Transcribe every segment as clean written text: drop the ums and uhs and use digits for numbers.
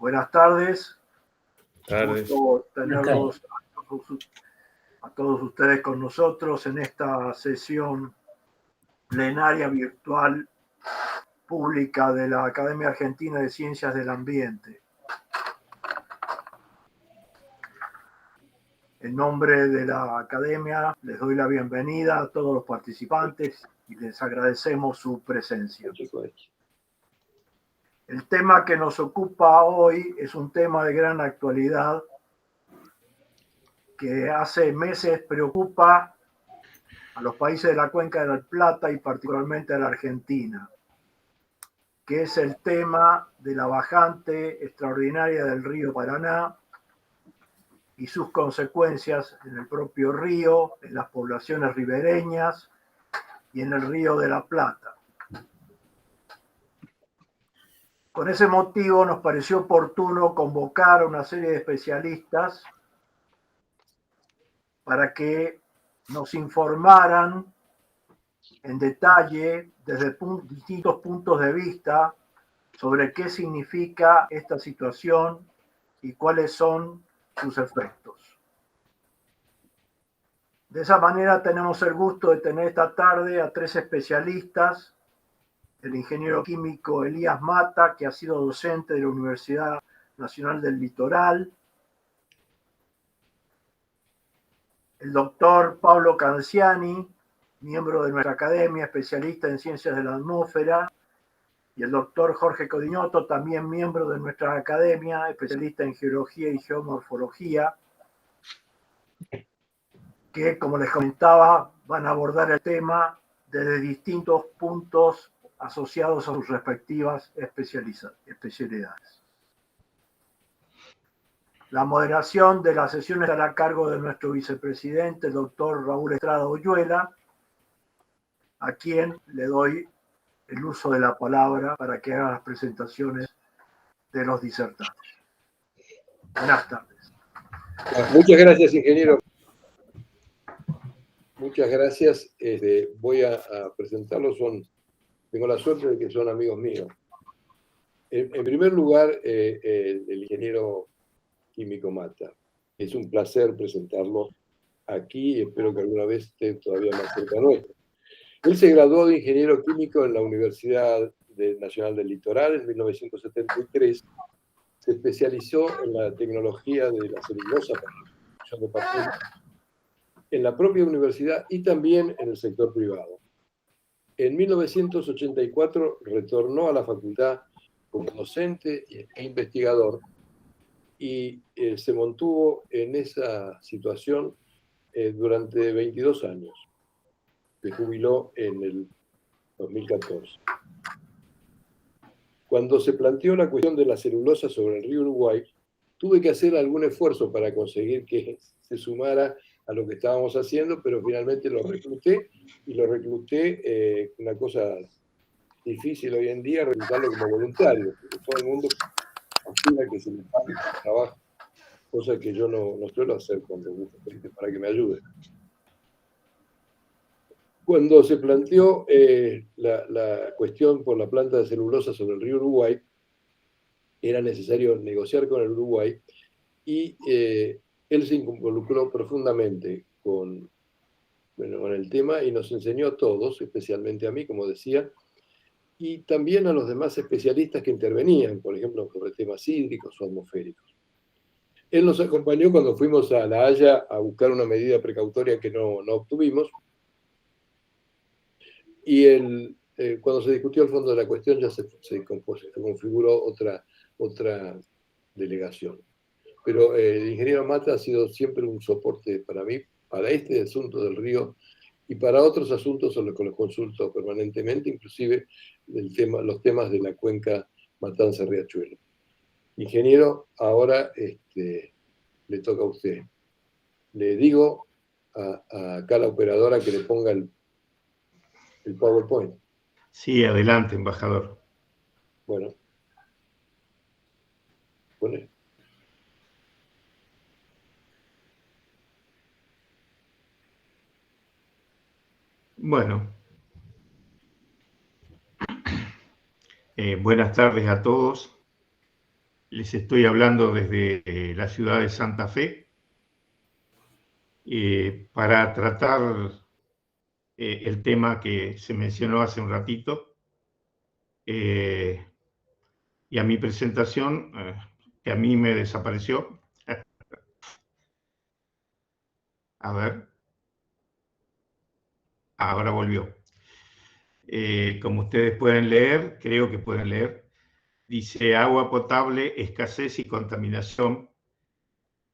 Buenas tardes. Tardes. Gusto tenerlos a todos ustedes con nosotros en esta sesión plenaria virtual pública de la Academia Argentina de Ciencias del Ambiente. En nombre de la Academia les doy la bienvenida a todos los participantes y les agradecemos su presencia. El tema que nos ocupa hoy es un tema de gran actualidad que hace meses preocupa a los países de la Cuenca del Plata y particularmente a la Argentina, que es el tema de la bajante extraordinaria del río Paraná y sus consecuencias en el propio río, en las poblaciones ribereñas y en el río de la Plata. Con ese motivo nos pareció oportuno convocar a una serie de especialistas para que nos informaran en detalle desde distintos puntos de vista sobre qué significa esta situación y cuáles son sus efectos. De esa manera tenemos el gusto de tener esta tarde a tres especialistas: el ingeniero químico Elías Mata, que ha sido docente de la Universidad Nacional del Litoral; el doctor Pablo Canciani, miembro de nuestra academia, especialista en ciencias de la atmósfera; y el doctor Jorge Codiñotto, también miembro de nuestra academia, especialista en geología y geomorfología, que, como les comentaba, van a abordar el tema desde distintos puntos asociados a sus respectivas especialidades. La moderación de la sesión estará a cargo de nuestro vicepresidente, el doctor Raúl Estrada Oyuela, a quien le doy el uso de la palabra para que haga las presentaciones de los disertantes. Buenas tardes. Muchas gracias, ingeniero. Muchas gracias. Voy a presentarlos. Tengo la suerte de que son amigos míos. En primer lugar, el ingeniero químico Mata. Es un placer presentarlo aquí y espero que alguna vez esté todavía más cerca nuestro. Él se graduó de ingeniero químico en la Universidad Nacional del Litoral en 1973. Se especializó en la tecnología de la celulosa para la producción de papel en la propia universidad y también en el sector privado. En 1984 retornó a la facultad como docente e investigador y se mantuvo en esa situación durante 22 años. Se jubiló en el 2014. Cuando se planteó la cuestión de la celulosa sobre el río Uruguay, tuve que hacer algún esfuerzo para conseguir que se sumara a lo que estábamos haciendo, pero finalmente lo recluté, una cosa difícil hoy en día, reclutarlo como voluntario, porque todo el mundo aspira que se le pague el trabajo, cosa que yo no suelo hacer cuando busco gente para que me ayude. Cuando se planteó la cuestión por la planta de celulosa sobre el río Uruguay, era necesario negociar con el Uruguay y él se involucró profundamente con el tema y nos enseñó a todos, especialmente a mí, como decía, y también a los demás especialistas que intervenían, por ejemplo, sobre temas hídricos o atmosféricos. Él nos acompañó cuando fuimos a La Haya a buscar una medida precautoria que no obtuvimos, y cuando se discutió el fondo de la cuestión ya se configuró otra delegación. Pero el ingeniero Mata ha sido siempre un soporte para mí, para este asunto del río y para otros asuntos sobre los que los consulto permanentemente, inclusive los temas de la cuenca Matanza-Riachuelo. Ingeniero, ahora le toca a usted. Le digo acá a la operadora que le ponga el PowerPoint. Sí, adelante, embajador. Bueno. Pone. Bueno. Buenas tardes a todos. Les estoy hablando desde la ciudad de Santa Fe para tratar el tema que se mencionó hace un ratito. Y a mi presentación, que a mí me desapareció. A ver, ahora volvió. Como ustedes pueden leer, creo que pueden leer, dice agua potable, escasez y contaminación.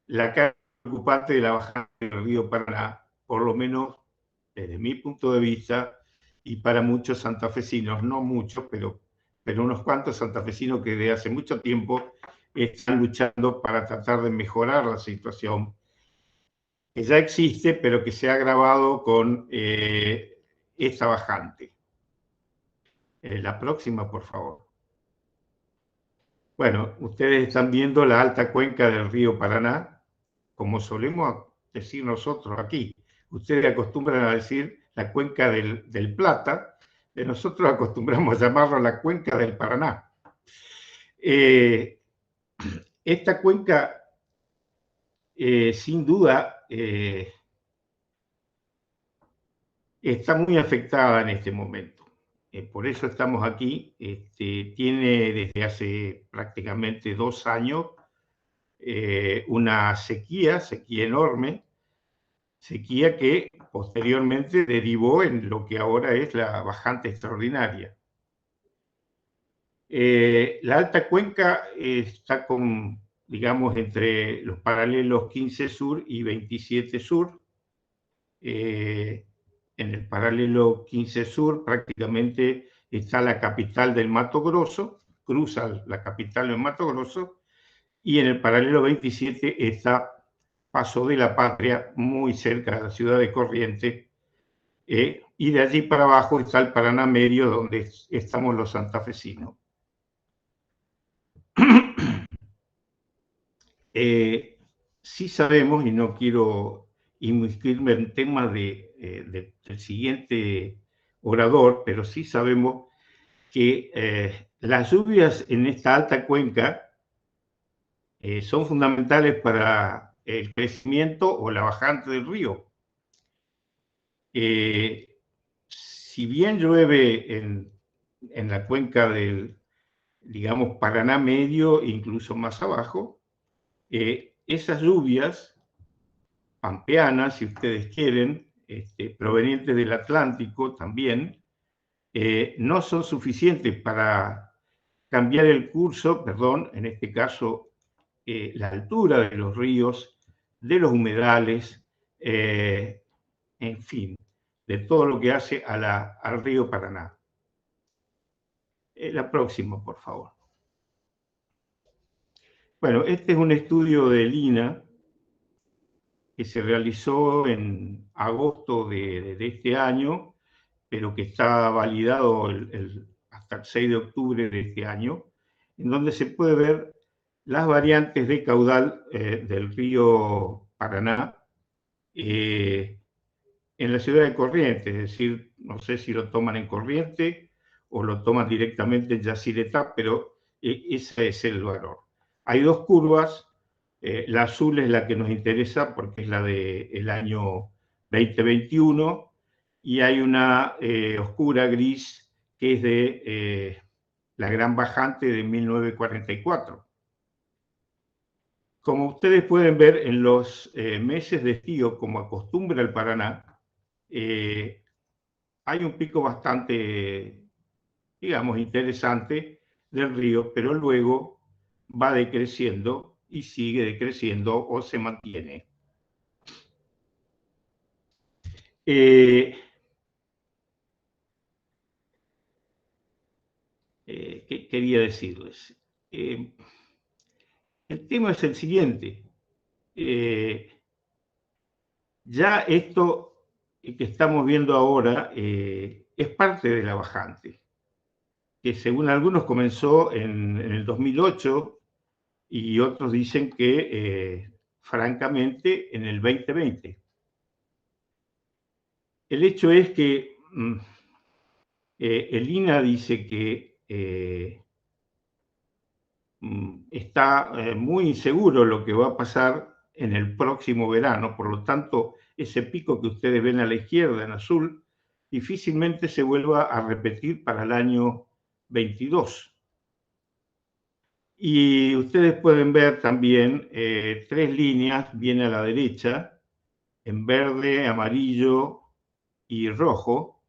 La carga preocupante de la bajante del río Paraná, por lo menos desde mi punto de vista, y para muchos santafesinos, no muchos, pero unos cuantos santafesinos que desde hace mucho tiempo están luchando para tratar de mejorar la situación que ya existe, pero que se ha agravado con esta bajante. La próxima, por favor. Bueno, ustedes están viendo la alta cuenca del río Paraná, como solemos decir nosotros aquí. Ustedes acostumbran a decir la cuenca del Plata, nosotros acostumbramos a llamarlo la cuenca del Paraná. Esta cuenca, sin duda, está muy afectada en este momento. Por eso estamos aquí. Tiene desde hace prácticamente 2 años una sequía enorme, sequía que posteriormente derivó en lo que ahora es la bajante extraordinaria. La alta cuenca está con, digamos, entre los paralelos 15 sur y 27 sur. En el paralelo 15 sur prácticamente está la capital del Mato Grosso, cruza la capital del Mato Grosso, y en el paralelo 27 está Paso de la Patria, muy cerca de la ciudad de Corrientes, y de allí para abajo está el Paraná Medio, donde estamos los santafesinos. Sí sabemos, y no quiero inmiscuirme en temas del siguiente orador, pero sí sabemos que las lluvias en esta alta cuenca son fundamentales para el crecimiento o la bajante del río. Si bien llueve en la cuenca del, digamos, Paraná Medio, incluso más abajo, esas lluvias pampeanas, si ustedes quieren, provenientes del Atlántico también, no son suficientes para cambiar el curso, perdón, en este caso, la altura de los ríos, de los humedales, en fin, de todo lo que hace al río Paraná. La próxima, por favor. Bueno, este es un estudio del INA que se realizó en agosto de este año, pero que está validado hasta el 6 de octubre de este año, en donde se puede ver las variantes de caudal del río Paraná en la ciudad de Corrientes, es decir, no sé si lo toman en Corrientes o lo toman directamente en Yacyretá, pero ese es el valor. Hay 2 curvas. La azul es la que nos interesa porque es la del año 2021 y hay una oscura gris que es de la gran bajante de 1944. Como ustedes pueden ver en los meses de estío, como acostumbra el Paraná, hay un pico bastante, digamos, interesante del río, pero luego va decreciendo y sigue decreciendo o se mantiene. ¿Qué quería decirles? El tema es el siguiente. Ya esto que estamos viendo ahora es parte de la bajante, que según algunos comenzó en el 2008 y otros dicen que, francamente, en el 2020. El hecho es que el INA dice que está muy inseguro lo que va a pasar en el próximo verano, por lo tanto, ese pico que ustedes ven a la izquierda en azul difícilmente se vuelva a repetir para el año 22. Y ustedes pueden ver también 3 líneas bien a la derecha, en verde, amarillo y rojo,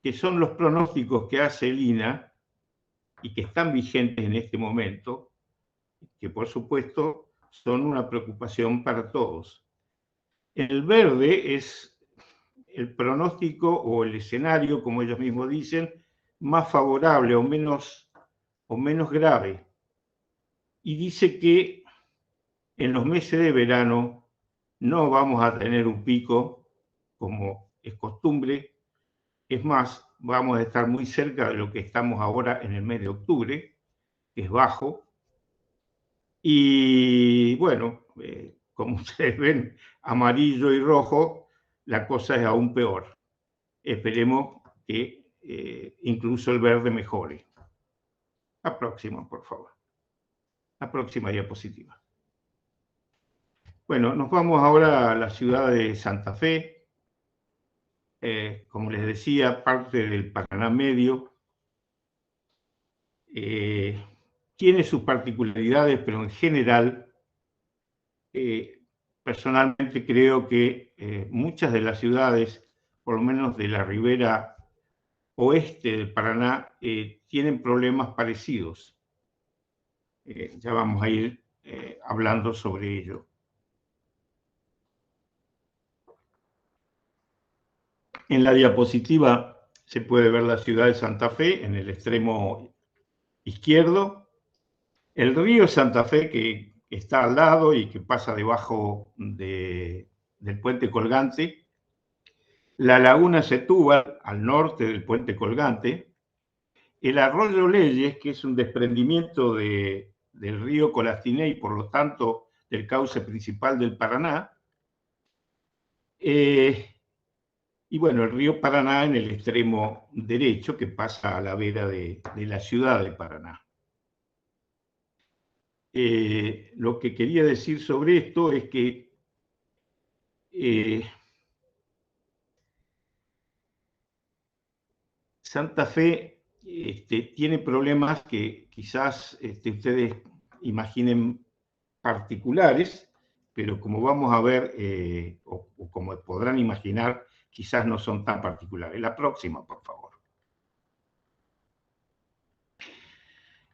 que son los pronósticos que hace el INA y que están vigentes en este momento, que por supuesto son una preocupación para todos. El verde es el pronóstico o el escenario, como ellos mismos dicen, más favorable o menos grave. Y dice que en los meses de verano no vamos a tener un pico como es costumbre. Es más, vamos a estar muy cerca de lo que estamos ahora en el mes de octubre, que es bajo. Y bueno, como ustedes ven, amarillo y rojo, la cosa es aún peor. Esperemos que incluso el verde mejore. La próxima, por favor. La próxima diapositiva. Bueno, nos vamos ahora a la ciudad de Santa Fe. Como les decía, parte del Paraná Medio. Tiene sus particularidades, pero en general, personalmente creo que muchas de las ciudades, por lo menos de la ribera oeste del Paraná, tienen problemas parecidos. Ya vamos a ir hablando sobre ello. En la diapositiva se puede ver la ciudad de Santa Fe en el extremo izquierdo, el río Santa Fe que está al lado y que pasa debajo del puente colgante, la laguna Setúbal al norte del puente colgante, el arroyo Leyes, que es un desprendimiento del río Colastiné y por lo tanto del cauce principal del Paraná, y bueno, el río Paraná en el extremo derecho que pasa a la vera de la ciudad de Paraná. Lo que quería decir sobre esto es que Santa Fe tiene problemas que quizás ustedes imaginen particulares, pero como vamos a ver, o como podrán imaginar, quizás no son tan particulares. La próxima, por favor.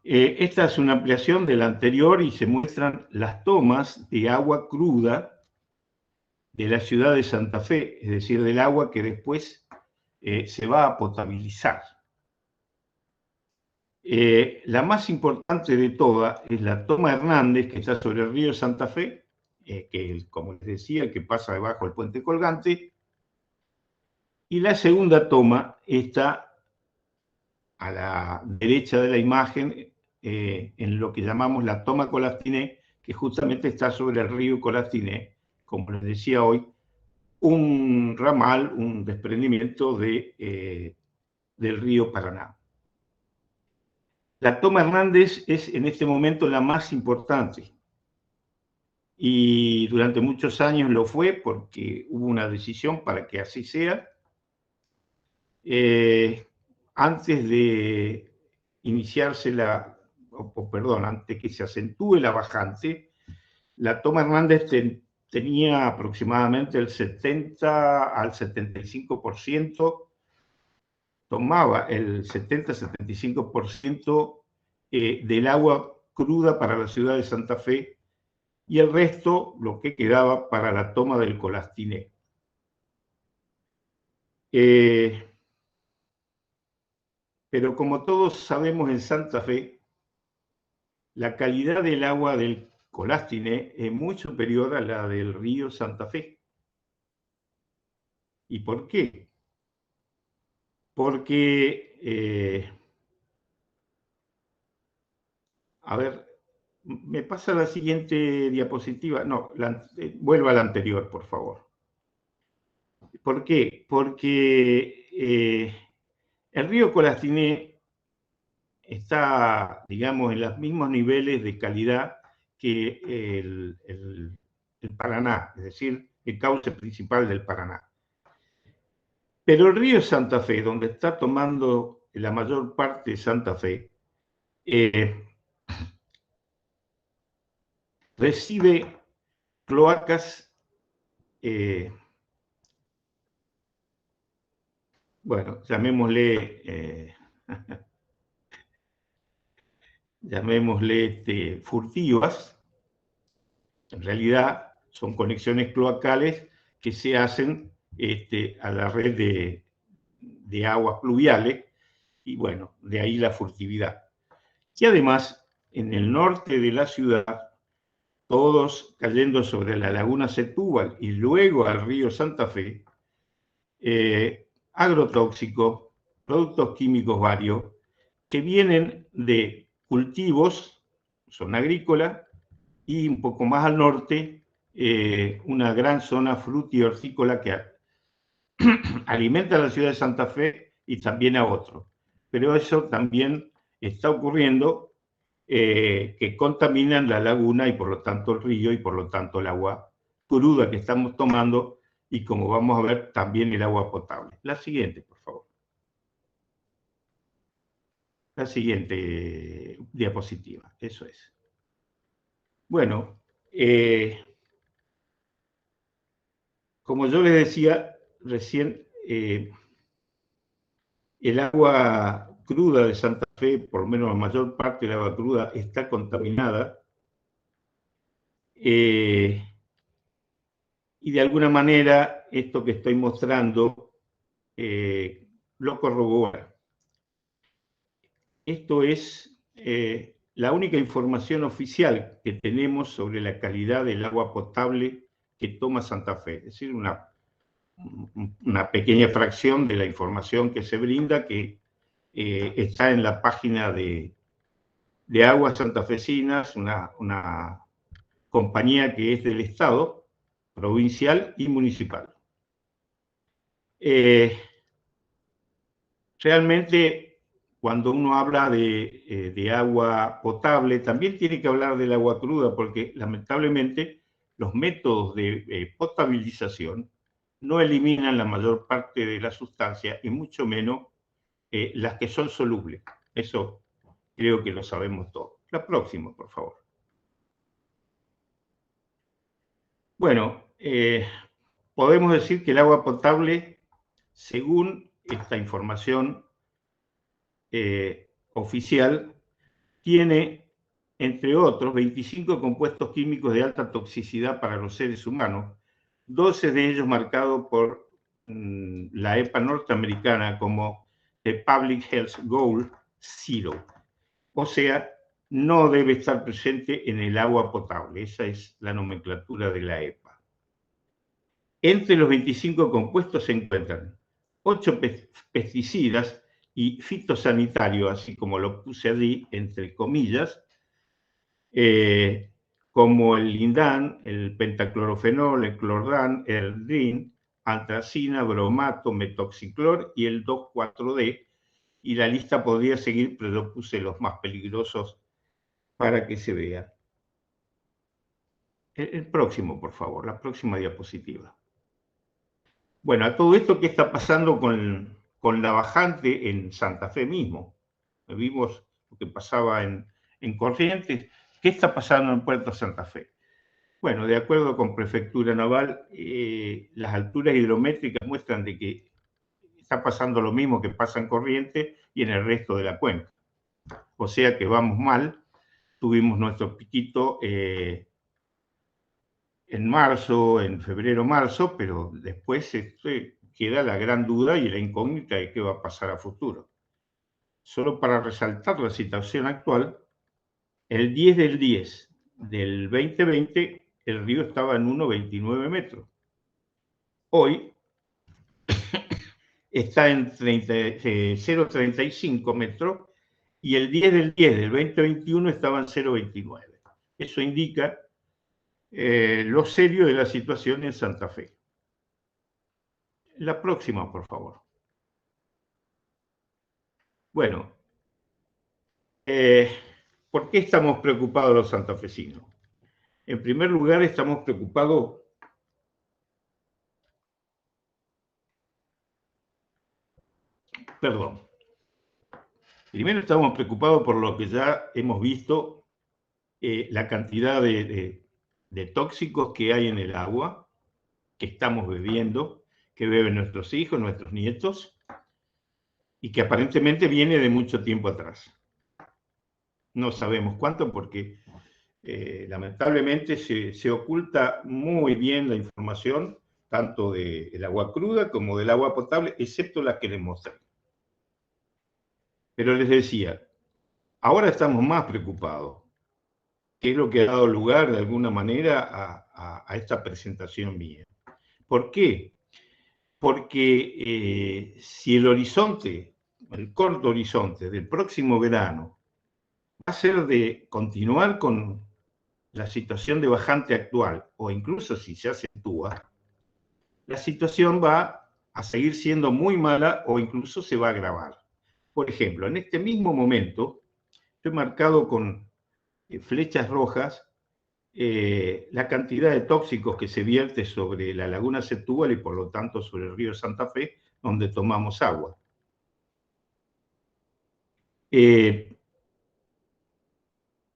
Esta es una ampliación de la anterior y se muestran las tomas de agua cruda de la ciudad de Santa Fe, es decir, del agua que después se va a potabilizar. La más importante de todas es la toma Hernández, que está sobre el río Santa Fe, que, como les decía, que pasa debajo del puente colgante, y la segunda toma está a la derecha de la imagen, en lo que llamamos la toma Colastiné, que justamente está sobre el río Colastiné, como les decía hoy, un ramal, un desprendimiento del río Paraná. La toma Hernández es en este momento la más importante y durante muchos años lo fue porque hubo una decisión para que así sea. Antes de iniciarse antes que se acentúe la bajante, la toma Hernández tenía aproximadamente el 70 al 75%, tomaba el 70-75% del agua cruda para la ciudad de Santa Fe y el resto, lo que quedaba, para la toma del Colastiné. Pero como todos sabemos en Santa Fe, la calidad del agua del Colastiné es muy superior a la del río Santa Fe. ¿Y por qué? Porque, a ver, me pasa la siguiente diapositiva. No, vuelva a la anterior, por favor. ¿Por qué? Porque el río Colastiné está, digamos, en los mismos niveles de calidad que el Paraná, es decir, el cauce principal del Paraná. Pero el río Santa Fe, donde está tomando la mayor parte de Santa Fe, recibe cloacas, bueno, llamémosle furtivas. En realidad son conexiones cloacales que se hacen a la red de aguas pluviales, y bueno, de ahí la furtividad. Y además, en el norte de la ciudad, todos cayendo sobre la laguna Setúbal y luego al río Santa Fe, agrotóxicos, productos químicos varios, que vienen de cultivos, zona agrícola, y un poco más al norte, una gran zona fruti-hortícola que alimenta a la ciudad de Santa Fe y también a otros. Pero eso también está ocurriendo, que contaminan la laguna y por lo tanto el río y por lo tanto el agua cruda que estamos tomando y, como vamos a ver, también el agua potable. La siguiente, por favor. La siguiente diapositiva, eso es. Bueno, como yo les decía recién, el agua cruda de Santa Fe, por lo menos la mayor parte del agua cruda, está contaminada. Y de alguna manera esto que estoy mostrando lo corrobora. Esto es la única información oficial que tenemos sobre la calidad del agua potable que toma Santa Fe. Es decir, una pequeña fracción de la información que se brinda, que está en la página de Aguas Santafesinas, una compañía que es del Estado, provincial y municipal. Realmente, cuando uno habla de agua potable, también tiene que hablar del agua cruda, porque lamentablemente los métodos de potabilización no eliminan la mayor parte de la sustancia, y mucho menos las que son solubles. Eso creo que lo sabemos todos. La próxima, por favor. Bueno, podemos decir que el agua potable, según esta información oficial, tiene, entre otros, 25 compuestos químicos de alta toxicidad para los seres humanos, 12 de ellos marcados por la EPA norteamericana como The Public Health Goal Zero. O sea, no debe estar presente en el agua potable. Esa es la nomenclatura de la EPA. Entre los 25 compuestos se encuentran 8 pesticidas y fitosanitarios, así como lo puse allí, entre comillas, como el lindán, el pentaclorofenol, el clordán, el DRIN, antracina, bromato, metoxiclor y el 2,4-D, y la lista podría seguir, pero yo puse los más peligrosos para que se vea. El próximo, por favor, la próxima diapositiva. Bueno, a todo esto, ¿qué está pasando con la bajante en Santa Fe mismo? Vimos lo que pasaba en Corrientes. ¿Qué está pasando en Puerto Santa Fe? Bueno, de acuerdo con Prefectura Naval, las alturas hidrométricas muestran de que está pasando lo mismo que pasa en Corrientes y en el resto de la cuenca. O sea que vamos mal. Tuvimos nuestro piquito en marzo, en febrero-marzo, pero después queda la gran duda y la incógnita de qué va a pasar a futuro. Solo para resaltar la situación actual, el 10 del 10 del 2020, el río estaba en 1,29 metros. Hoy está en 0,35 metros, y el 10 del 10 del 2021 estaba en 0,29. Eso indica lo serio de la situación en Santa Fe. La próxima, por favor. Bueno, ¿Por qué estamos preocupados los santafesinos? En primer lugar, estamos preocupados Primero estamos preocupados por lo que ya hemos visto, la cantidad de tóxicos que hay en el agua, que estamos bebiendo, que beben nuestros hijos, nuestros nietos, y que aparentemente viene de mucho tiempo atrás. No sabemos cuánto porque lamentablemente se oculta muy bien la información, tanto del agua cruda como del agua potable, excepto la que les mostré. Pero les decía, ahora estamos más preocupados, que es lo que ha dado lugar de alguna manera a esta presentación mía. ¿Por qué? Porque si el horizonte, el corto horizonte del próximo verano, va a ser de continuar con la situación de bajante actual, o incluso si se acentúa, la situación va a seguir siendo muy mala o incluso se va a agravar. Por ejemplo, en este mismo momento, estoy marcado con flechas rojas la cantidad de tóxicos que se vierte sobre la laguna Setúbal y por lo tanto sobre el río Santa Fe, donde tomamos agua. Es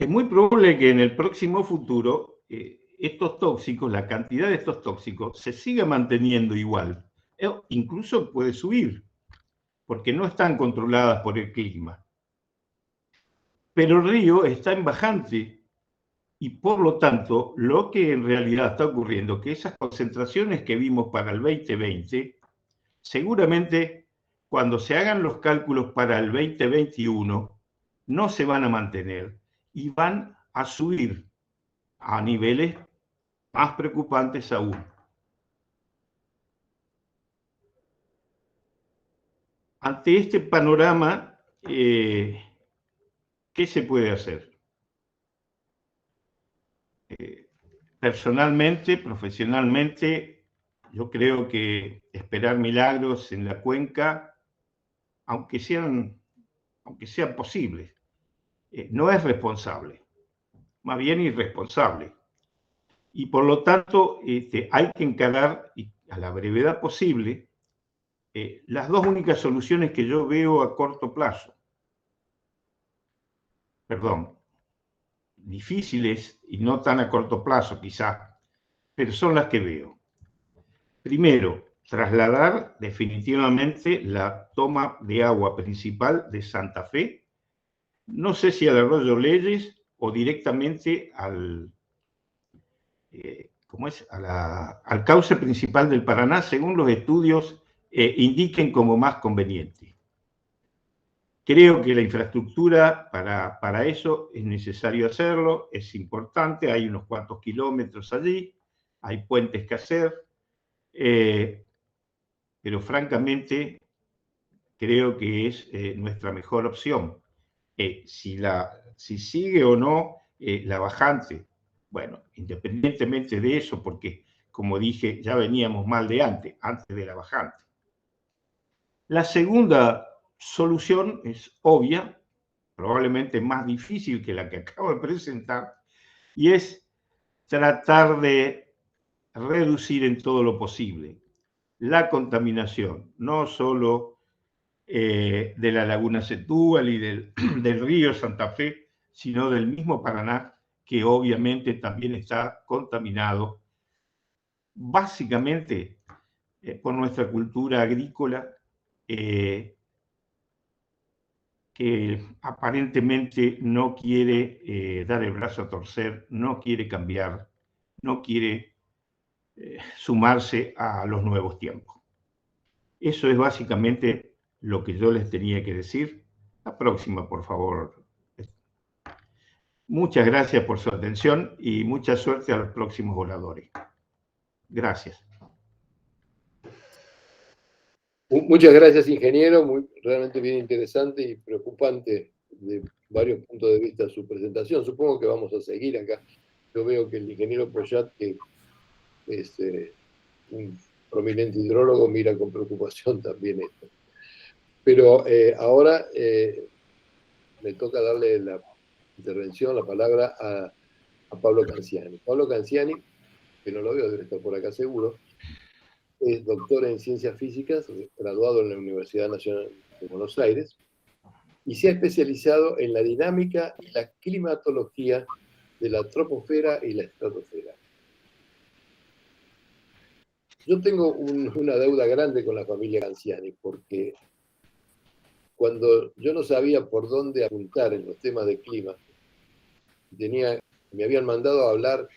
muy probable que en el próximo futuro estos tóxicos, la cantidad de estos tóxicos, se siga manteniendo igual. Incluso puede subir, porque no están controladas por el clima. Pero el río está en bajante y por lo tanto, lo que en realidad está ocurriendo, que esas concentraciones que vimos para el 2020, seguramente cuando se hagan los cálculos para el 2021, no se van a mantener y van a subir a niveles más preocupantes aún. Ante este panorama, ¿qué se puede hacer? Personalmente, profesionalmente, yo creo que esperar milagros en la cuenca, aunque sean posibles, no es responsable, más bien irresponsable. Y por lo tanto, hay que encarar a la brevedad posible las dos únicas soluciones que yo veo a corto plazo. Perdón, difíciles y no tan a corto plazo quizás, pero son las que veo. Primero, trasladar definitivamente la toma de agua principal de Santa Fe, no sé si al arroyo Leyes o directamente al cauce principal del Paraná, según los estudios indiquen como más conveniente. Creo que la infraestructura para eso es necesario hacerlo, es importante, hay unos cuantos kilómetros allí, hay puentes que hacer, pero francamente creo que es nuestra mejor opción. Si sigue o no la bajante, bueno, independientemente de eso, porque como dije, ya veníamos mal de antes de la bajante. La segunda solución es obvia, probablemente más difícil que la que acabo de presentar, y es tratar de reducir en todo lo posible la contaminación, no solo de la laguna Setúbal y del río Santa Fe, sino del mismo Paraná, que obviamente también está contaminado, básicamente por nuestra cultura agrícola, que aparentemente no quiere dar el brazo a torcer, no quiere cambiar, no quiere sumarse a los nuevos tiempos. Eso es básicamente lo que yo les tenía que decir. La próxima, por favor. Muchas gracias por su atención y mucha suerte a los próximos oradores. Gracias. Muchas gracias, ingeniero. Realmente bien interesante y preocupante de varios puntos de vista su presentación. Supongo que vamos a seguir acá. Yo veo que el ingeniero Poyat, que es un prominente hidrólogo, mira con preocupación también esto. Pero ahora me toca darle la intervención, la palabra a Pablo Canciani. Pablo Canciani, que no lo veo, debe estar por acá seguro, es doctor en Ciencias Físicas, graduado en la Universidad Nacional de Buenos Aires, y se ha especializado en la dinámica y la climatología de la troposfera y la estratosfera. Yo tengo una deuda grande con la familia Canciani, porque cuando yo no sabía por dónde apuntar en los temas de clima, me habían mandado a hablar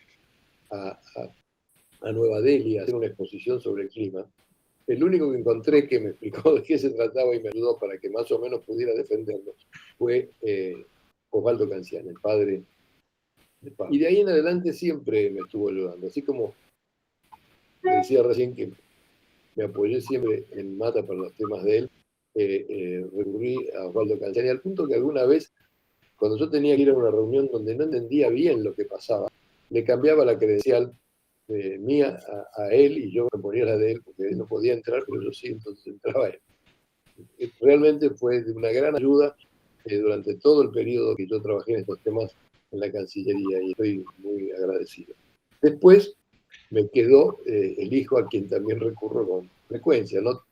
a Nueva Delhi a hacer una exposición sobre el clima. El único que encontré que me explicó de qué se trataba y me ayudó para que más o menos pudiera defenderlo fue Osvaldo Canciani, el padre de Pablo. Y de ahí en adelante siempre me estuvo ayudando. Así como me decía recién que me apoyé siempre en Mata para los temas de él, recurrí a Osvaldo Canciani, al punto que alguna vez, cuando yo tenía que ir a una reunión donde no entendía bien lo que pasaba, le cambiaba la credencial mía a él y yo me ponía la de él, porque él no podía entrar, pero yo sí, entonces entraba él. Realmente fue de una gran ayuda durante todo el periodo que yo trabajé en estos temas en la Cancillería, y estoy muy agradecido. Después me quedó el hijo, a quien también recurro con frecuencia, no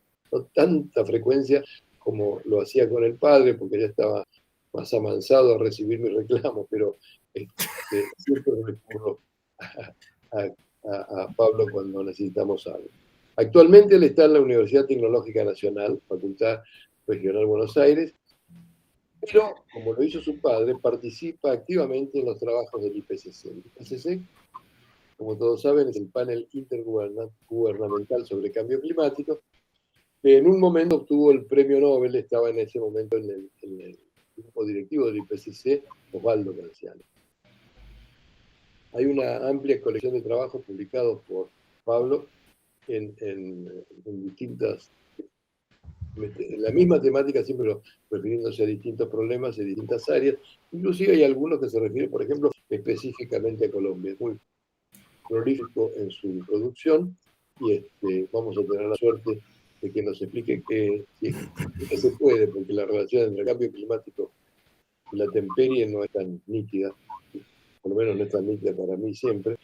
tanta frecuencia como lo hacía con el padre, porque ya estaba más amansado a recibir mis reclamos, pero siempre recurro a Pablo cuando necesitamos algo. Actualmente él está en la Universidad Tecnológica Nacional, Facultad Regional Buenos Aires, pero, como lo hizo su padre, participa activamente en los trabajos del IPCC. El IPCC, como todos saben, es el panel intergubernamental sobre cambio climático, que en un momento obtuvo el premio Nobel, estaba en ese momento en el grupo directivo del IPCC, Osvaldo Canciani. Hay una amplia colección de trabajos publicados por Pablo en distintas, en la misma temática, siempre refiriéndose a distintos problemas y distintas áreas. Inclusive hay algunos que se refieren, por ejemplo, específicamente a Colombia. Es muy prolífico en su producción y vamos a tener la suerte de que nos explique qué se puede, porque la relación entre el cambio climático y la temperie no es tan nítida, por lo menos no es tan nítida para mí siempre,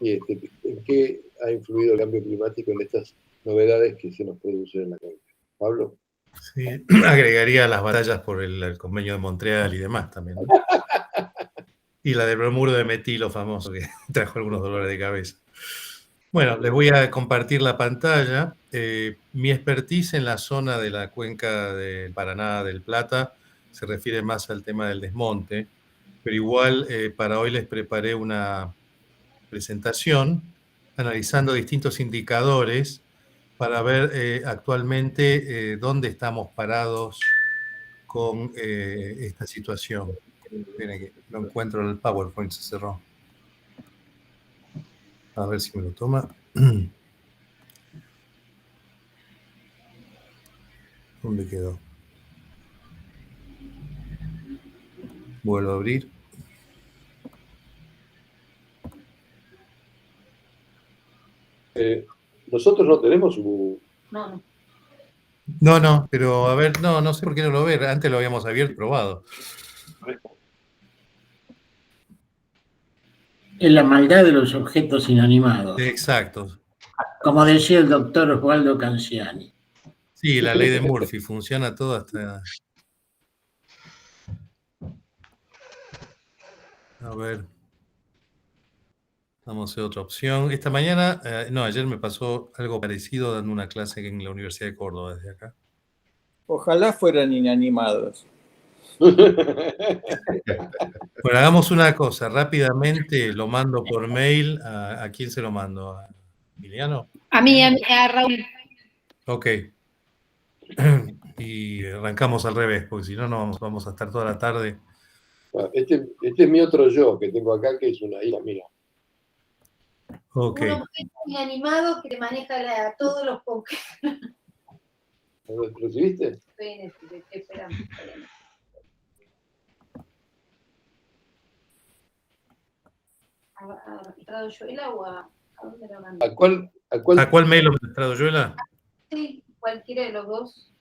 y en qué ha influido el cambio climático en estas novedades que se nos producen en la cuenca. Pablo. Sí, agregaría las batallas por el convenio de Montreal y demás también, ¿no? Y la del bromuro de metilo famoso, que trajo algunos dolores de cabeza. Bueno, les voy a compartir la pantalla. Mi expertise en la zona de la cuenca del Paraná del Plata se refiere más al tema del desmonte, pero igual para hoy les preparé una presentación analizando distintos indicadores para ver actualmente dónde estamos parados con esta situación. Miren que no encuentro el PowerPoint, se cerró. A ver si me lo toma. ¿Dónde quedó? Vuelvo a abrir. Nosotros no tenemos No, pero a ver, no sé por qué no lo ve. Antes lo habíamos abierto y probado. Es la maldad de los objetos inanimados. Exacto. Como decía el doctor Osvaldo Canciani. Sí, la ley de Murphy funciona todo hasta... A ver. Vamos a hacer otra opción. Esta mañana, ayer me pasó algo parecido dando una clase en la Universidad de Córdoba desde acá. Ojalá fueran inanimados. Bueno, hagamos una cosa, rápidamente lo mando por mail. ¿A quién se lo mando? ¿A Emiliano? A mí, a Raúl. Ok. Y arrancamos al revés, porque si no, vamos a estar toda la tarde. Este es mi otro yo que tengo acá, que es una hija mía. Ok. Un objeto inanimado que maneja todos los objetos. ¿Lo recibiste? Estoy esperando. ¿A Radoyuela o a dónde lo mandé? ¿A cuál mail lo mandó Radoyuela? Sí, cualquiera de los dos.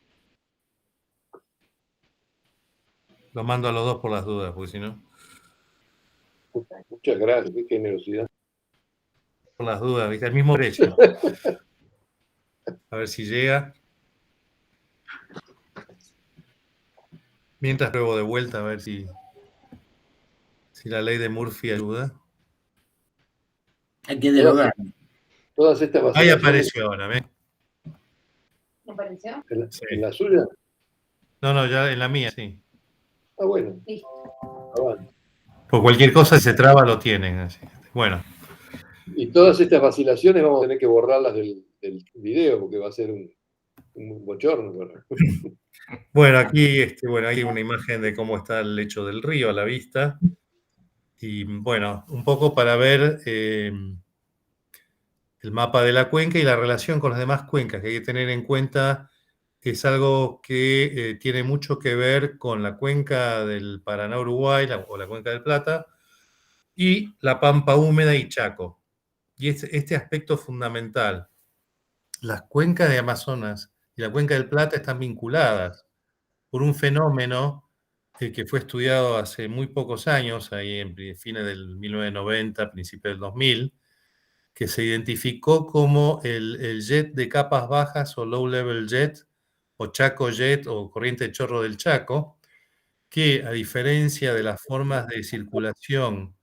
Lo mando a los dos por las dudas, porque si no, Muchas gracias, qué generosidad. por las dudas, ¿viste? Al mismo precio. A ver si llega. Mientras pruebo de vuelta, a ver si la ley de Murphy ayuda. Hay que derogar. Todas estas Ahí vacilaciones. apareció ahora, ¿ves? ¿Me pareció? Sí. ¿En la suya? No, ya en la mía, sí. Ah, bueno. Listo. Avanza. Por cualquier cosa se traba, lo tienen. Así. Bueno, Y todas estas vacilaciones vamos a tener que borrarlas del video porque va a ser un bochorno. ¿Verdad? bueno, aquí hay una imagen de cómo está el lecho del río a la vista. Y bueno, un poco para ver el mapa de la cuenca y la relación con las demás cuencas, que hay que tener en cuenta que es algo que tiene mucho que ver con la cuenca del Paraná-Uruguay o la cuenca del Plata y la Pampa húmeda y Chaco. Y este aspecto fundamental, las cuencas de Amazonas y la cuenca del Plata están vinculadas por un fenómeno que fue estudiado hace muy pocos años, ahí en fines del 1990, principios del 2000, que se identificó como el jet de capas bajas o low level jet, o Chaco jet o corriente de chorro del Chaco, que a diferencia de las formas de circulación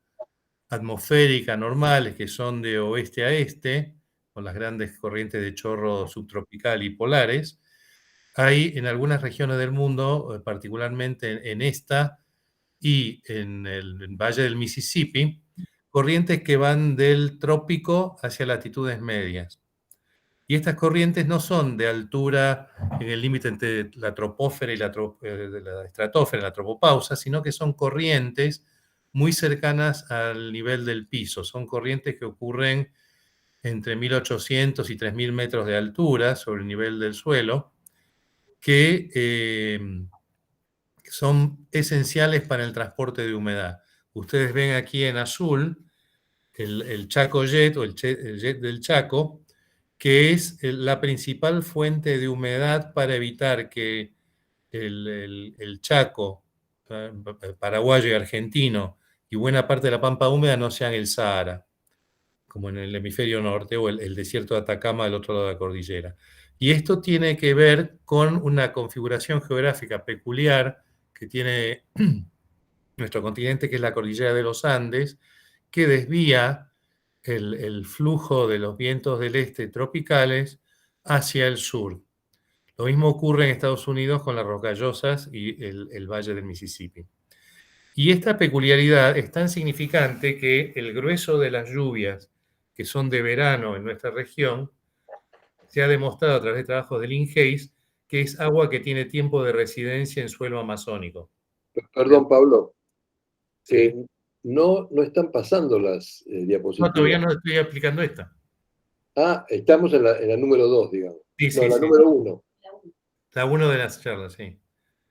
atmosférica normales que son de oeste a este, con las grandes corrientes de chorro subtropical y polares, hay en algunas regiones del mundo, particularmente en esta y en el Valle del Mississippi, corrientes que van del trópico hacia latitudes medias. Y estas corrientes no son de altura en el límite entre la troposfera y la estratosfera, la tropopausa, sino que son corrientes muy cercanas al nivel del piso. Son corrientes que ocurren entre 1800 y 3000 metros de altura sobre el nivel del suelo, que son esenciales para el transporte de humedad. Ustedes ven aquí en azul el Chaco Jet o el Jet del Chaco, que es la principal fuente de humedad para evitar que el Chaco, paraguayo y argentino, y buena parte de la pampa húmeda no sean el Sahara, como en el hemisferio norte o el desierto de Atacama del otro lado de la cordillera. Y esto tiene que ver con una configuración geográfica peculiar que tiene nuestro continente, que es la cordillera de los Andes, que desvía el flujo de los vientos del este tropicales hacia el sur. Lo mismo ocurre en Estados Unidos con las Rocallosas y el Valle del Mississippi. Y esta peculiaridad es tan significante que el grueso de las lluvias que son de verano en nuestra región se ha demostrado a través de trabajos de Lynn Hayes que es agua que tiene tiempo de residencia en suelo amazónico. Perdón, Pablo. Sí. No están pasando las diapositivas. No, todavía no estoy aplicando esta. Ah, estamos en la número 2, digamos. Sí, No, sí, la sí. número 1. La 1 de las charlas, sí.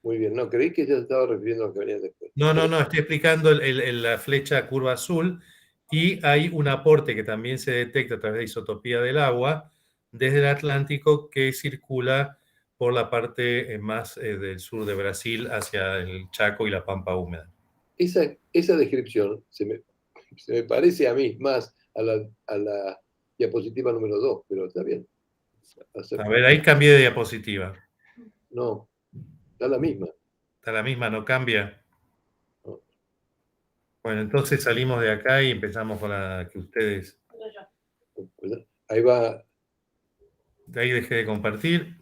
Muy bien, no, creí que ya se estaba refiriendo a lo que venía después. No, estoy explicando la flecha curva azul y hay un aporte que también se detecta a través de isotopía del agua desde el Atlántico que circula por la parte más del sur de Brasil hacia el Chaco y la Pampa húmeda. Esa descripción se me parece a mí más a la diapositiva número 2, pero está bien. A ver, ahí cambié de diapositiva. No, está la misma. Está la misma, no cambia. No. Bueno, entonces salimos de acá y empezamos con la que ustedes... Pues ahí va. De ahí dejé de compartir.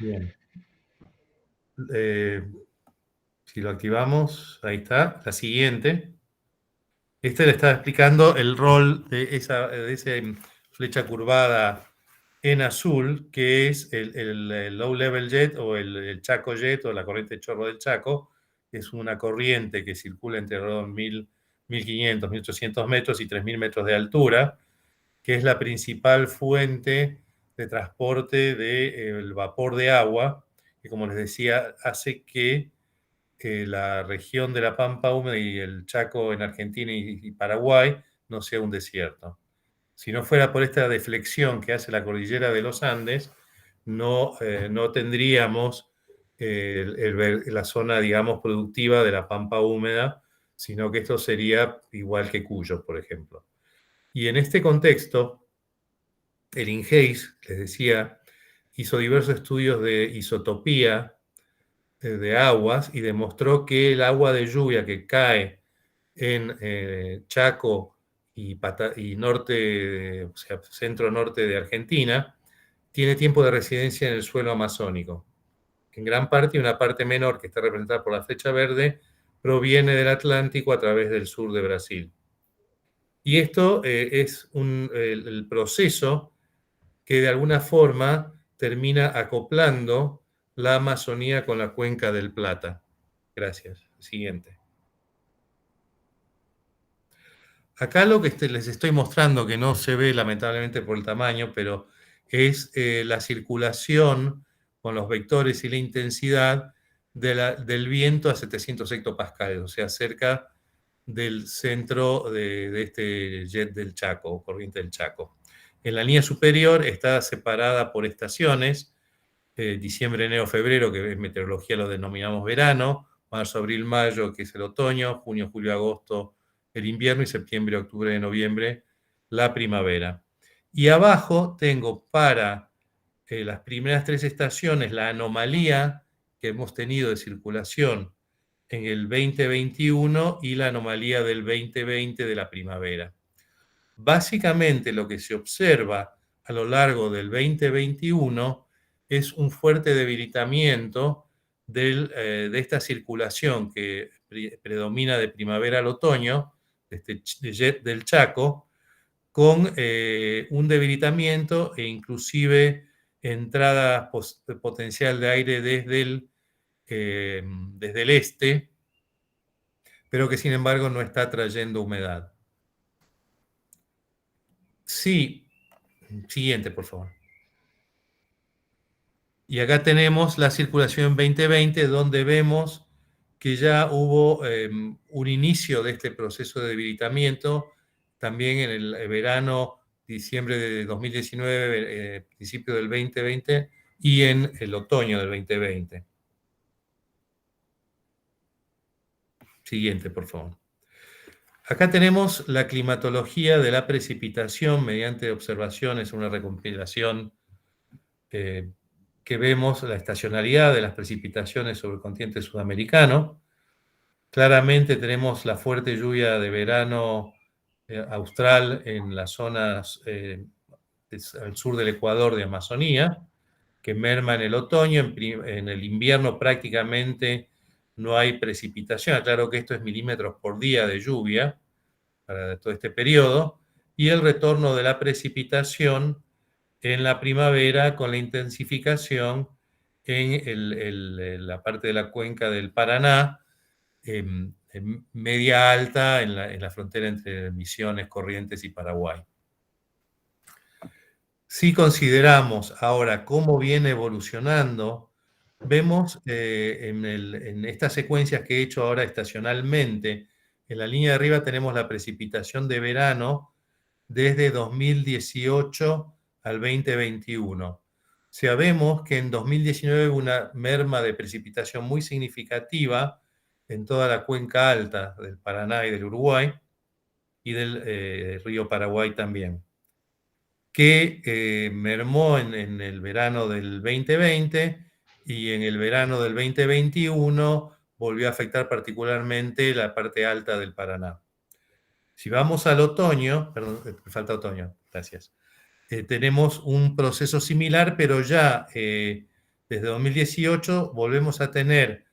Bien. Si lo activamos, ahí está. La siguiente. Este le estaba explicando el rol de esa flecha curvada en azul, que es el low level jet o el Chaco jet o la corriente de chorro del Chaco. Es una corriente que circula entre 1.500, 1.800 metros y 3.000 metros de altura, que es la principal fuente de transporte del vapor de agua, que como les decía, hace que la región de la Pampa húmeda y el Chaco en Argentina y Paraguay no sea un desierto. Si no fuera por esta deflexión que hace la cordillera de los Andes, no tendríamos la zona, digamos, productiva de la pampa húmeda, sino que esto sería igual que Cuyo, por ejemplo. Y en este contexto, el INGEIS, les decía, hizo diversos estudios de isotopía de aguas y demostró que el agua de lluvia que cae en Chaco y norte, o sea, centro-norte de Argentina, tiene tiempo de residencia en el suelo amazónico. En gran parte, y una parte menor, que está representada por la flecha verde, proviene del Atlántico a través del sur de Brasil. Y esto es el proceso que de alguna forma termina acoplando la Amazonía con la cuenca del Plata. Gracias. Siguiente. Acá lo que les estoy mostrando, que no se ve lamentablemente por el tamaño, pero es la circulación con los vectores y la intensidad del viento a 700 hectopascales, o sea, cerca del centro de este jet del Chaco, corriente del Chaco. En la línea superior está separada por estaciones, diciembre, enero, febrero, que en meteorología lo denominamos verano, marzo, abril, mayo, que es el otoño, junio, julio, agosto, el invierno, y septiembre, octubre, noviembre, la primavera. Y abajo tengo para las primeras 3 estaciones la anomalía que hemos tenido de circulación en el 2021 y la anomalía del 2020 de la primavera. Básicamente lo que se observa a lo largo del 2021 es un fuerte debilitamiento de esta circulación que predomina de primavera al otoño, de jet del Chaco, con un debilitamiento e inclusive entrada potencial de aire desde el este, pero que sin embargo no está trayendo humedad. Sí, siguiente, por favor. Y acá tenemos la circulación 2020, donde vemos que ya hubo un inicio de este proceso de debilitamiento, también en el verano, diciembre de 2019, principio del 2020, y en el otoño del 2020. Siguiente, por favor. Acá tenemos la climatología de la precipitación mediante observaciones, una recompilación que vemos la estacionalidad de las precipitaciones sobre el continente sudamericano. Claramente tenemos la fuerte lluvia de verano austral en las zonas al sur del Ecuador de Amazonía, que merma en el otoño. En el invierno prácticamente no hay precipitación. Claro que esto es milímetros por día de lluvia para todo este periodo, y el retorno de la precipitación en la primavera con la intensificación en la parte de la cuenca del Paraná, media alta en la frontera entre Misiones, Corrientes y Paraguay. Si consideramos ahora cómo viene evolucionando, vemos en estas secuencias que he hecho ahora estacionalmente, en la línea de arriba tenemos la precipitación de verano desde 2018 al 2021. O sea, vemos que en 2019 hubo una merma de precipitación muy significativa en toda la cuenca alta del Paraná y del Uruguay, y del río Paraguay también, que mermó en el verano del 2020, y en el verano del 2021 volvió a afectar particularmente la parte alta del Paraná. Si vamos al otoño, perdón, falta otoño, gracias. Tenemos un proceso similar, pero ya desde 2018 volvemos a tener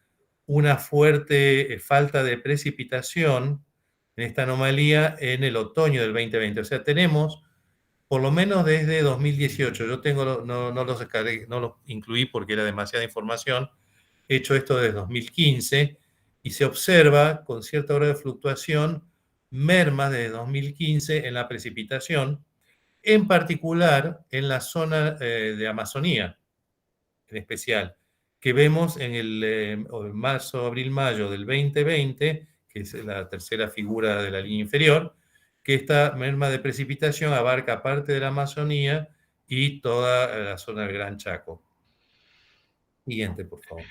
una fuerte falta de precipitación en esta anomalía en el otoño del 2020. O sea, tenemos, por lo menos desde 2018, yo tengo, no los incluí porque era demasiada información, he hecho esto desde 2015, y se observa con cierta hora de fluctuación mermas desde 2015 en la precipitación, en particular en la zona de Amazonía, en especial, que vemos en el marzo, abril, mayo del 2020, que es la tercera figura de la línea inferior, que esta merma de precipitación abarca parte de la Amazonía y toda la zona del Gran Chaco. Siguiente, por favor.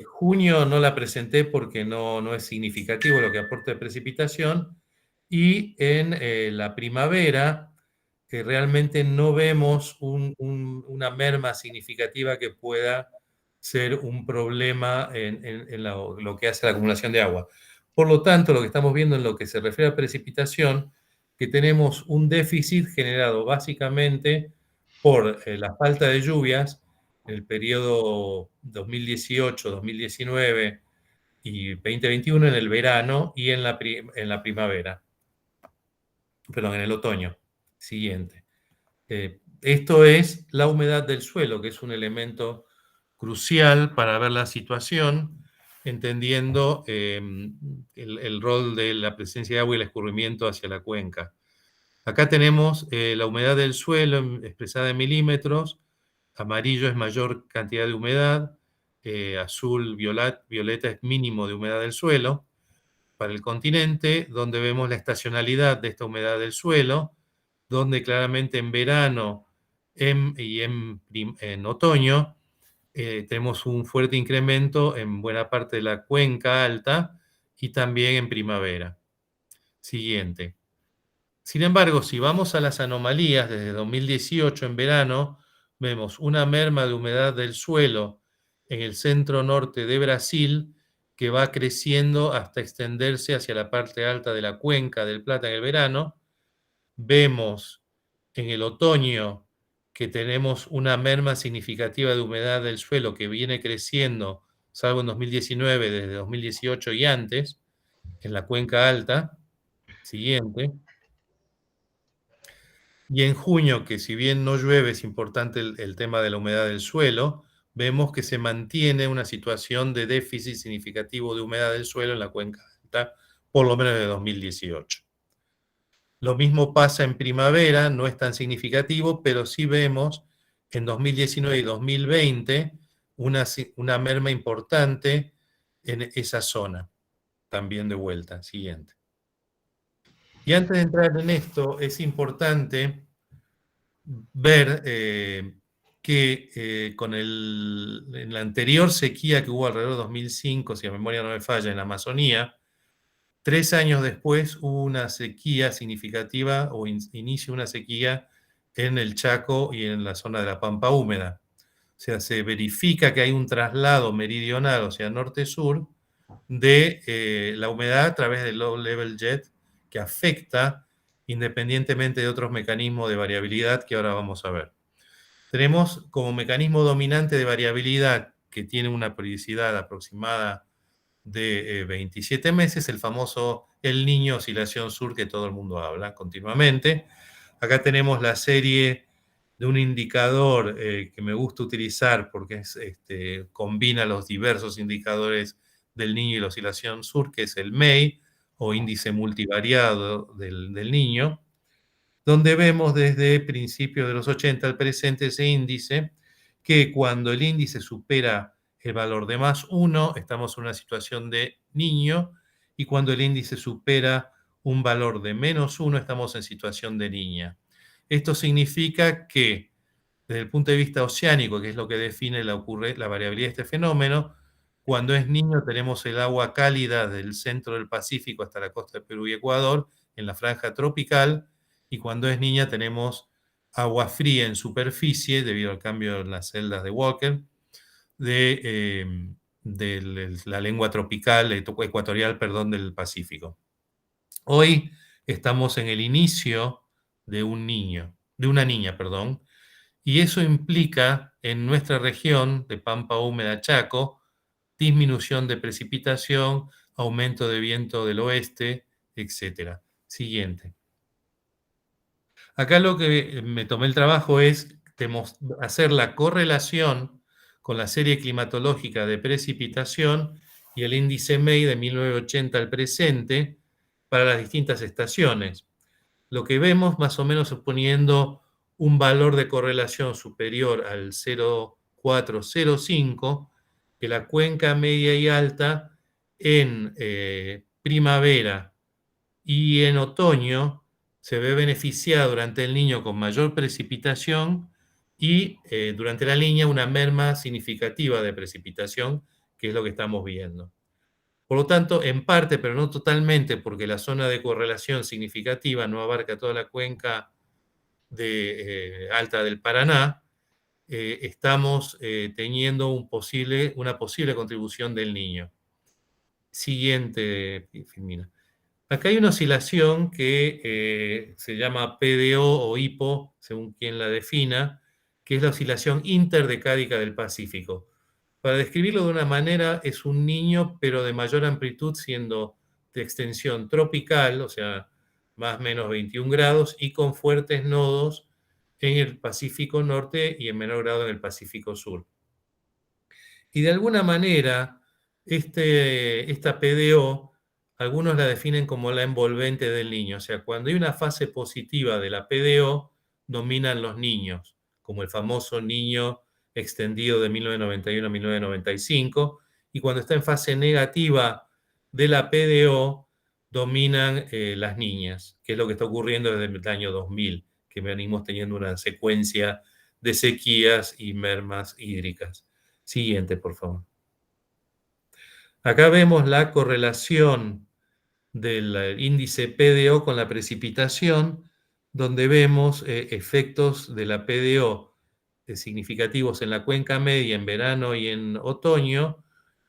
Junio no la presenté porque no es significativo lo que aporta de precipitación, y en la primavera realmente no vemos una merma significativa que pueda ser un problema en lo que hace la acumulación de agua. Por lo tanto, lo que estamos viendo en lo que se refiere a precipitación, que tenemos un déficit generado básicamente por la falta de lluvias en el periodo 2018, 2019 y 2021 en el verano y en la primavera, perdón, en el otoño siguiente. Esto es la humedad del suelo, que es un elemento crucial para ver la situación, entendiendo el rol de la presencia de agua y el escurrimiento hacia la cuenca. Acá tenemos la humedad del suelo expresada en milímetros. Amarillo es mayor cantidad de humedad, azul, violeta es mínimo de humedad del suelo. Para el continente, donde vemos la estacionalidad de esta humedad del suelo, donde claramente en verano y en otoño tenemos un fuerte incremento en buena parte de la cuenca alta y también en primavera. Siguiente. Sin embargo, si vamos a las anomalías, desde 2018 en verano, vemos una merma de humedad del suelo en el centro norte de Brasil que va creciendo hasta extenderse hacia la parte alta de la cuenca del Plata en el verano. Vemos en el otoño que tenemos una merma significativa de humedad del suelo que viene creciendo, salvo en 2019, desde 2018 y antes, en la cuenca alta. Siguiente. Y en junio, que si bien no llueve, es importante el tema de la humedad del suelo, vemos que se mantiene una situación de déficit significativo de humedad del suelo en la cuenca alta, por lo menos de 2018. Lo mismo pasa en primavera, no es tan significativo, pero sí vemos en 2019 y 2020 una merma importante en esa zona. También de vuelta, siguiente. Y antes de entrar en esto, es importante ver que en la anterior sequía que hubo alrededor de 2005, si la memoria no me falla, en la Amazonía, 3 años después hubo una sequía significativa o inicio de una sequía en el Chaco y en la zona de la Pampa húmeda. O sea, se verifica que hay un traslado meridional, o sea, norte-sur, de la humedad a través del low level jet que afecta independientemente de otros mecanismos de variabilidad que ahora vamos a ver. Tenemos como mecanismo dominante de variabilidad que tiene una periodicidad aproximada de 27 meses, el famoso El Niño oscilación sur que todo el mundo habla continuamente. Acá tenemos la serie de un indicador que me gusta utilizar porque combina los diversos indicadores del Niño y la oscilación sur, que es el MEI, o índice multivariado del Niño, donde vemos desde principios de los 80 al presente ese índice, que cuando el índice supera el valor de +1, estamos en una situación de Niño, y cuando el índice supera un valor de -1, estamos en situación de niña. Esto significa que, desde el punto de vista oceánico, que es lo que define la variabilidad de este fenómeno, cuando es niño tenemos el agua cálida del centro del Pacífico hasta la costa de Perú y Ecuador, en la franja tropical, y cuando es niña tenemos agua fría en superficie, debido al cambio en las celdas de Walker, de la lengua tropical, ecuatorial, perdón, del Pacífico. Hoy estamos en el inicio de una niña, y eso implica en nuestra región de Pampa húmeda Chaco disminución de precipitación, aumento de viento del oeste, etc. Siguiente. Acá lo que me tomé el trabajo es hacer la correlación con la serie climatológica de precipitación y el índice MEI de 1980 al presente para las distintas estaciones. Lo que vemos más o menos es poniendo un valor de correlación superior al 0,405, que la cuenca media y alta en primavera y en otoño se ve beneficiado durante el niño con mayor precipitación y durante la niña una merma significativa de precipitación, que es lo que estamos viendo. Por lo tanto, en parte, pero no totalmente, porque la zona de correlación significativa no abarca toda la cuenca alta del Paraná, estamos teniendo una posible contribución del niño. Siguiente, Filmina. Acá hay una oscilación que se llama PDO o HIPO, según quien la defina, que es la oscilación interdecádica del Pacífico. Para describirlo de una manera, es un niño, pero de mayor amplitud, siendo de extensión tropical, o sea, más o menos 21 grados, y con fuertes nodos en el Pacífico Norte y en menor grado en el Pacífico Sur. Y de alguna manera, esta PDO, algunos la definen como la envolvente del niño. O sea, cuando hay una fase positiva de la PDO, dominan los niños, como el famoso niño extendido de 1991 a 1995, y cuando está en fase negativa de la PDO, dominan las niñas, que es lo que está ocurriendo desde el año 2000, que venimos teniendo una secuencia de sequías y mermas hídricas. Siguiente, por favor. Acá vemos la correlación del índice PDO con la precipitación, donde vemos efectos de la PDO significativos en la cuenca media en verano y en otoño,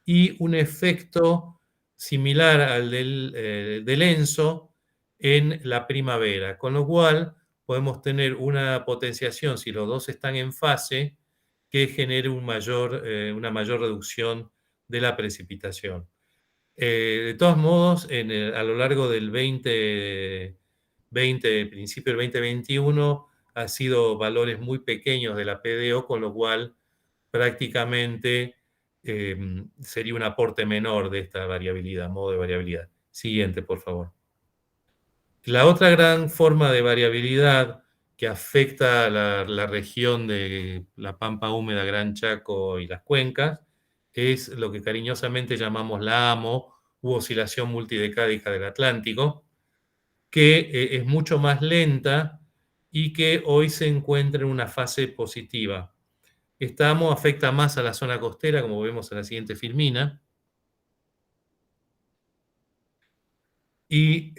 y un efecto similar al del ENSO en la primavera, con lo cual podemos tener una potenciación, si los dos están en fase, que genere una mayor reducción de la precipitación. De todos modos, a lo largo del 2020, principio del 2021, ha sido valores muy pequeños de la PDO, con lo cual prácticamente sería un aporte menor de esta variabilidad, modo de variabilidad. Siguiente, por favor. La otra gran forma de variabilidad que afecta a la región de la Pampa Húmeda, Gran Chaco y las cuencas es lo que cariñosamente llamamos la AMO, u oscilación multidecádica del Atlántico, que es mucho más lenta y que hoy se encuentra en una fase positiva. Esta AMO afecta más a la zona costera, como vemos en la siguiente filmina, y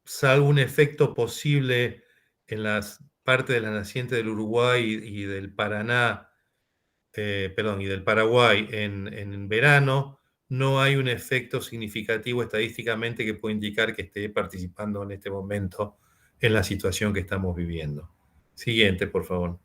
salvo un efecto posible en las partes de la naciente del Uruguay y del Paraná, y del Paraguay en verano, no hay un efecto significativo estadísticamente que pueda indicar que esté participando en este momento en la situación que estamos viviendo. Siguiente, por favor.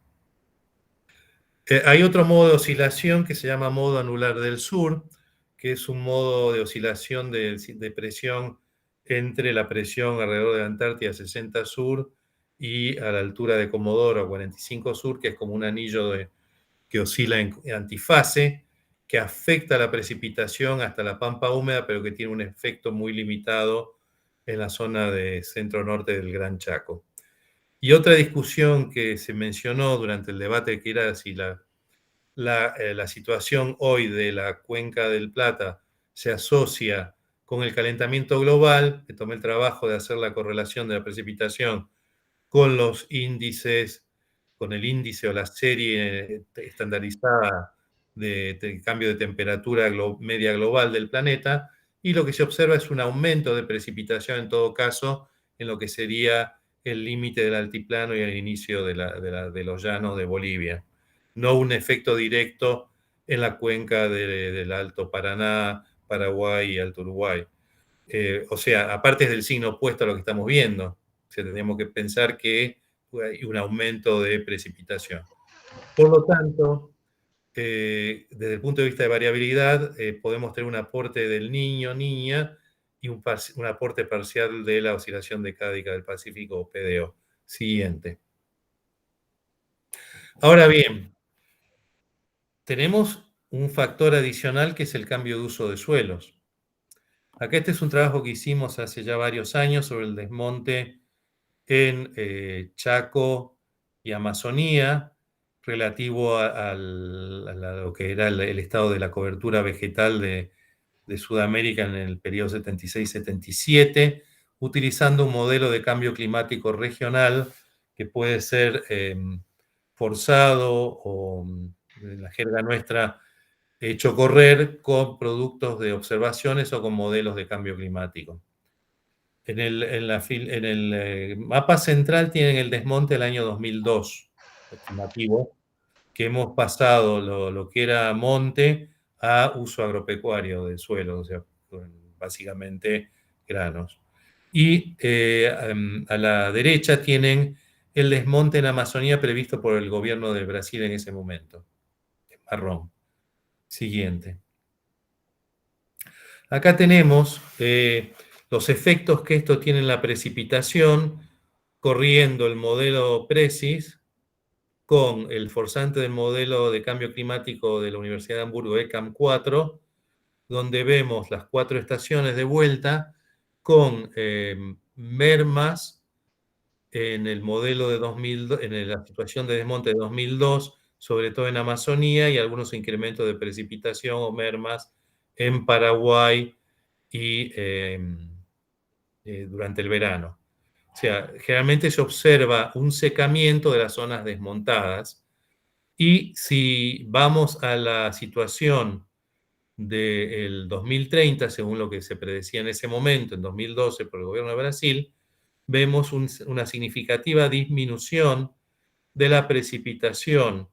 Hay otro modo de oscilación que se llama modo anular del sur, que es un modo de oscilación de presión entre la presión alrededor de la Antártida 60 sur y a la altura de Comodoro 45 sur, que es como un anillo que oscila en antifase, que afecta la precipitación hasta la pampa húmeda, pero que tiene un efecto muy limitado en la zona de centro-norte del Gran Chaco. Y otra discusión que se mencionó durante el debate que era si la situación hoy de la Cuenca del Plata se asocia con el calentamiento global, que tomé el trabajo de hacer la correlación de la precipitación con los índices, con el índice o la serie estandarizada de cambio de temperatura media global del planeta, y lo que se observa es un aumento de precipitación en todo caso en lo que sería el límite del altiplano y el inicio de los llanos de Bolivia. No un efecto directo en la cuenca del Alto Paraná, Paraguay y Alto Uruguay. O sea, aparte es del signo opuesto a lo que estamos viendo. O sea, tendríamos que pensar que hay un aumento de precipitación. Por lo tanto, desde el punto de vista de variabilidad, podemos tener un aporte del niño, niña, y un aporte parcial de la oscilación decádica del Pacífico o PDO. Siguiente. Ahora bien, tenemos un factor adicional que es el cambio de uso de suelos. Acá este es un trabajo que hicimos hace ya varios años sobre el desmonte en Chaco y Amazonía, relativo a lo que era el estado de la cobertura vegetal de Sudamérica en el periodo 76-77, utilizando un modelo de cambio climático regional que puede ser forzado o, en la jerga nuestra, hecho correr con productos de observaciones o con modelos de cambio climático. En el mapa central tienen el desmonte del año 2002, estimativo, que hemos pasado lo que era monte a uso agropecuario del suelo, o sea, básicamente granos. Y a la derecha tienen el desmonte en Amazonía previsto por el gobierno de Brasil en ese momento, en marrón. Siguiente. Acá tenemos los efectos que esto tiene en la precipitación, corriendo el modelo PRECIS con el forzante del modelo de cambio climático de la Universidad de Hamburgo, ECAM4, donde vemos las 4 estaciones de vuelta con mermas en el modelo de 2002, en la situación de desmonte de 2002, sobre todo en Amazonía, y algunos incrementos de precipitación o mermas en Paraguay y durante el verano. O sea, generalmente se observa un secamiento de las zonas desmontadas, y si vamos a la situación del 2030, según lo que se predecía en ese momento, en 2012, por el gobierno de Brasil, vemos una significativa disminución de la precipitación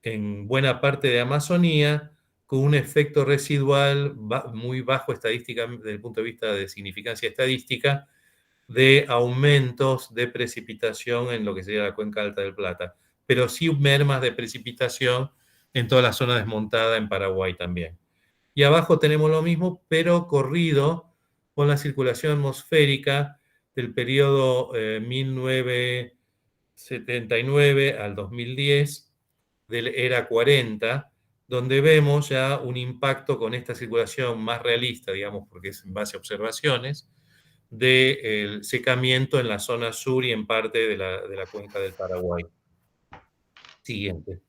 en buena parte de Amazonía, con un efecto residual muy bajo estadística, desde el punto de vista de significancia estadística, de aumentos de precipitación en lo que sería la cuenca Alta del Plata, pero sí mermas de precipitación en toda la zona desmontada en Paraguay también. Y abajo tenemos lo mismo, pero corrido con la circulación atmosférica del periodo 1979 al 2010, del ERA 40, donde vemos ya un impacto con esta circulación más realista, digamos, porque es en base a observaciones, del secamiento en la zona sur y en parte de la cuenca del Paraguay. Siguiente.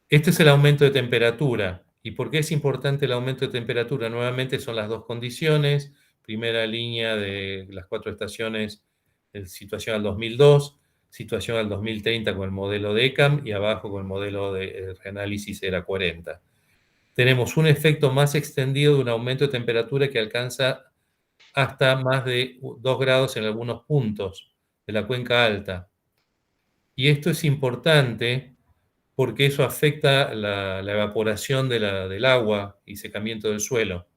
Este es el aumento de temperatura. ¿Y por qué es importante el aumento de temperatura? Nuevamente son las dos condiciones. Primera línea de las 4 estaciones, situación al 2002, situación al 2030 con el modelo de ECAM, y abajo con el modelo de reanálisis ERA 40. Tenemos un efecto más extendido de un aumento de temperatura que alcanza hasta más de 2 grados en algunos puntos de la cuenca alta. Y esto es importante porque eso afecta la evaporación del agua y secamiento del suelo.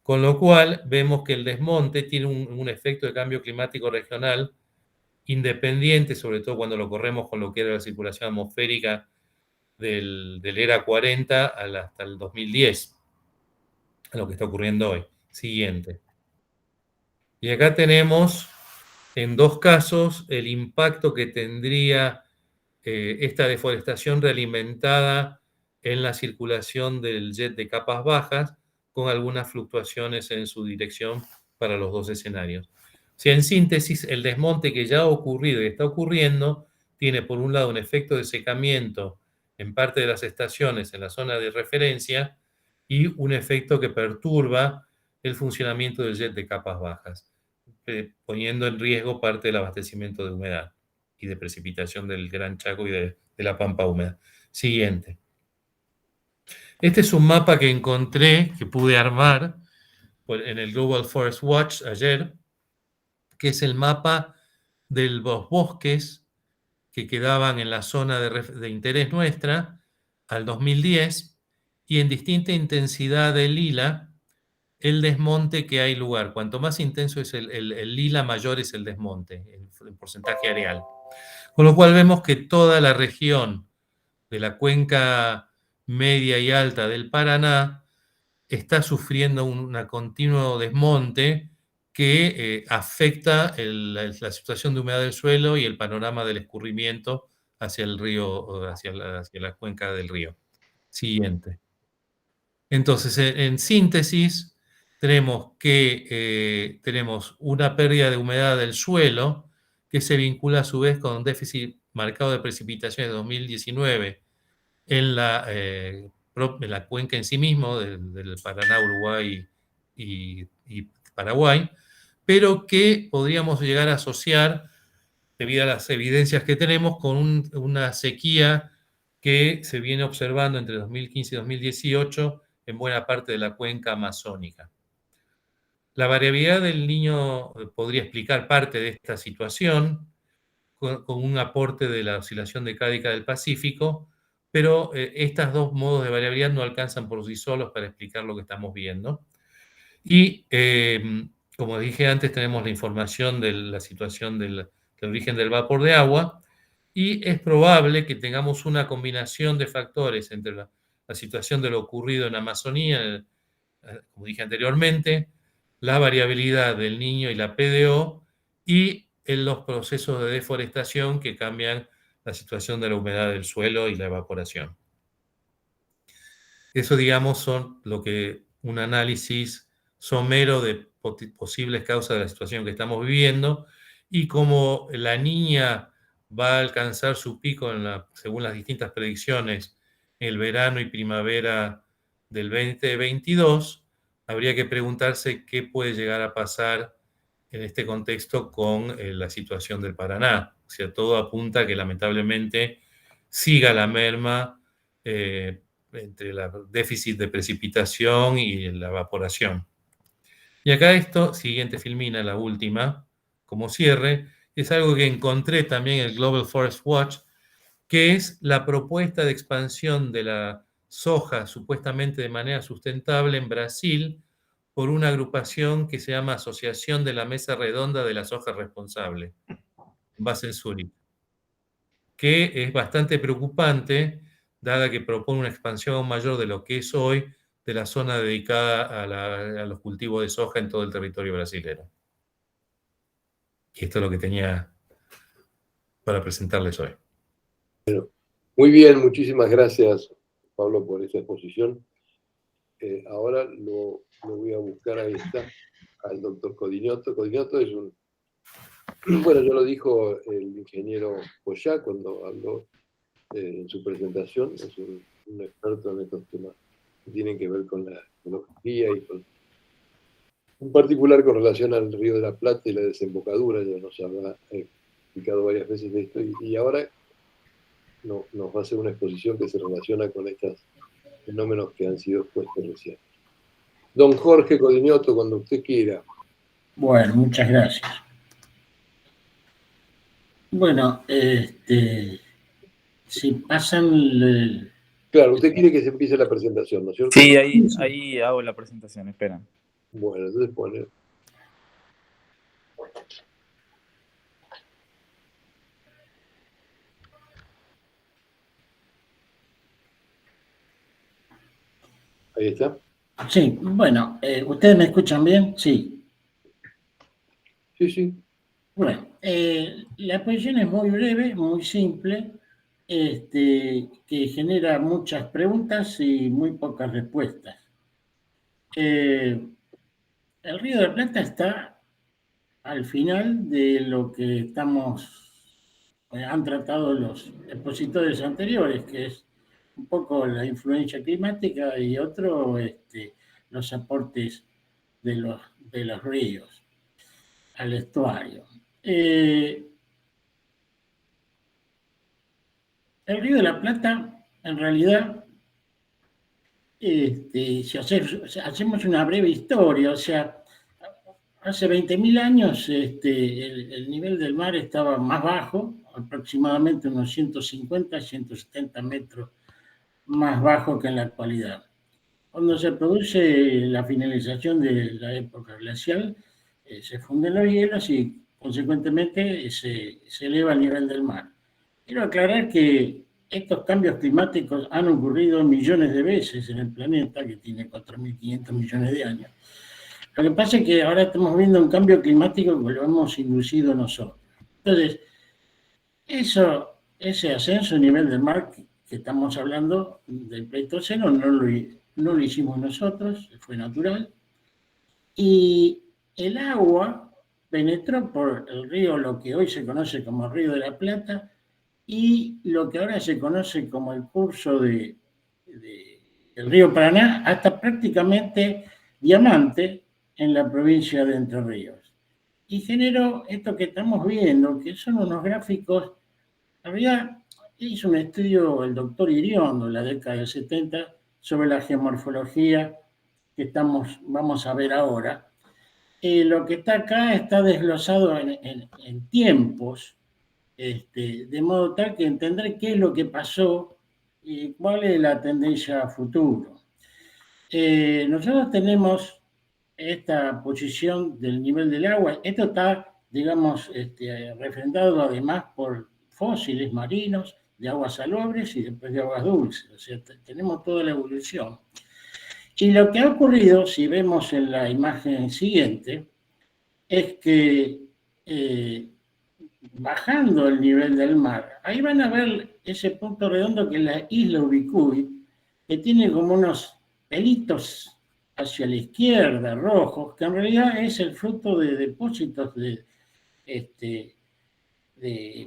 Con lo cual, vemos que el desmonte tiene un efecto de cambio climático regional independiente, sobre todo cuando lo corremos con lo que era la circulación atmosférica del ERA 40 hasta el 2010, a lo que está ocurriendo hoy. Siguiente. Y acá tenemos, en 2 casos, el impacto que tendría esta deforestación realimentada en la circulación del jet de capas bajas, con algunas fluctuaciones en su dirección para los 2 escenarios. O sea, en síntesis, el desmonte que ya ha ocurrido y está ocurriendo tiene, por un lado, un efecto de secamiento en parte de las estaciones en la zona de referencia, y un efecto que perturba el funcionamiento del jet de capas bajas, poniendo en riesgo parte del abastecimiento de humedad y de precipitación del Gran Chaco y de la pampa húmeda. Siguiente. Este es un mapa que encontré, que pude armar en el Global Forest Watch ayer, que es el mapa de los bosques que quedaban en la zona de interés nuestra al 2010, y en distinta intensidad de lila el desmonte que hay lugar. Cuanto más intenso es el lila, mayor es el desmonte, el porcentaje areal. Con lo cual vemos que toda la región de la cuenca media y alta del Paraná está sufriendo un continuo desmonte que afecta la situación de humedad del suelo y el panorama del escurrimiento hacia el río, hacia la cuenca del río. Siguiente. Entonces, en síntesis, tenemos que tenemos una pérdida de humedad del suelo que se vincula a su vez con un déficit marcado de precipitaciones de 2019 en la cuenca en sí mismo, del Paraná, Uruguay y Paraguay, pero que podríamos llegar a asociar, debido a las evidencias que tenemos, con una sequía que se viene observando entre 2015 y 2018 en buena parte de la cuenca amazónica. La variabilidad del Niño podría explicar parte de esta situación con un aporte de la oscilación decádica del Pacífico, pero estos dos modos de variabilidad no alcanzan por sí solos para explicar lo que estamos viendo. Y, como dije antes, tenemos la información de la situación del origen del vapor de agua, y es probable que tengamos una combinación de factores entre la situación de lo ocurrido en Amazonía, como dije anteriormente, la variabilidad del Niño y la PDO, y en los procesos de deforestación que cambian la situación de la humedad del suelo y la evaporación. Eso, digamos, son lo que un análisis somero de posibles causas de la situación que estamos viviendo, y como la Niña va a alcanzar su pico según las distintas predicciones el verano y primavera del 2022, habría que preguntarse qué puede llegar a pasar en este contexto con la situación del Paraná. O sea, todo apunta a que lamentablemente siga la merma entre el déficit de precipitación y la evaporación. Y acá esto, siguiente filmina, la última, como cierre, es algo que encontré también en el Global Forest Watch, que es la propuesta de expansión de la soja supuestamente de manera sustentable en Brasil por una agrupación que se llama Asociación de la Mesa Redonda de la Soja Responsable, en base en Zúrich, que es bastante preocupante, dada que propone una expansión aún mayor de lo que es hoy de la zona dedicada a los cultivos de soja en todo el territorio brasileño. Y esto es lo que tenía para presentarles hoy. Muy bien, muchísimas gracias, Pablo, por esa exposición. Ahora lo voy a buscar, ahí está, al doctor Codinotto. Codinotto es bueno, ya lo dijo el ingeniero Poyá cuando habló en su presentación, es un experto en estos temas que tienen que ver con la ecología y en particular con relación al Río de la Plata y la desembocadura. Ya nos habrá explicado varias veces de esto, y ahora nos va a hacer una exposición que se relaciona con estos fenómenos que han sido expuestos recién. Don Jorge Codinotto, cuando usted quiera. Bueno, muchas gracias. Bueno, si pasan... Claro, usted quiere que se empiece la presentación, ¿no es cierto? Sí, ahí hago la presentación, espera. Bueno, entonces pone... Ahí está. Sí, bueno, ¿ustedes me escuchan bien? Sí. Sí, sí. Bueno, la exposición es muy breve, muy simple, que genera muchas preguntas y muy pocas respuestas. El Río de la Plata está al final de lo que han tratado los expositores anteriores, que es un poco la influencia climática y otro, los aportes de los ríos al estuario. El Río de la Plata, en realidad, si hacemos una breve historia, o sea, hace 20.000 años el nivel del mar estaba más bajo, aproximadamente unos 150, 170 metros más bajo que en la actualidad. Cuando se produce la finalización de la época glacial, se funden los hielos y consecuentemente se eleva el nivel del mar. Quiero aclarar que estos cambios climáticos han ocurrido millones de veces en el planeta, que tiene 4.500 millones de años. Lo que pasa es que ahora estamos viendo un cambio climático que lo hemos inducido nosotros. Entonces, ese ascenso a nivel del mar que estamos hablando del Pleistoceno no lo hicimos nosotros, fue natural. Y el agua penetró por el río, lo que hoy se conoce como Río de la Plata, y lo que ahora se conoce como el curso del río Paraná, hasta prácticamente Diamante, en la provincia de Entre Ríos. Y generó esto que estamos viendo, que son unos gráficos. En realidad hizo un estudio el doctor Iriondo en la década del 70 sobre la geomorfología que vamos a ver ahora. Lo que está acá está desglosado en tiempos, de modo tal que entender qué es lo que pasó y cuál es la tendencia a futuro. Nosotros tenemos esta posición del nivel del agua. Esto está, digamos, refrendado además por fósiles marinos de aguas salobres y después de aguas dulces. O sea, tenemos toda la evolución. Y lo que ha ocurrido, si vemos en la imagen siguiente, es que bajando el nivel del mar, ahí van a ver ese punto redondo que es la isla Ubicuy, que tiene como unos pelitos hacia la izquierda, rojos, que en realidad es el fruto de depósitos de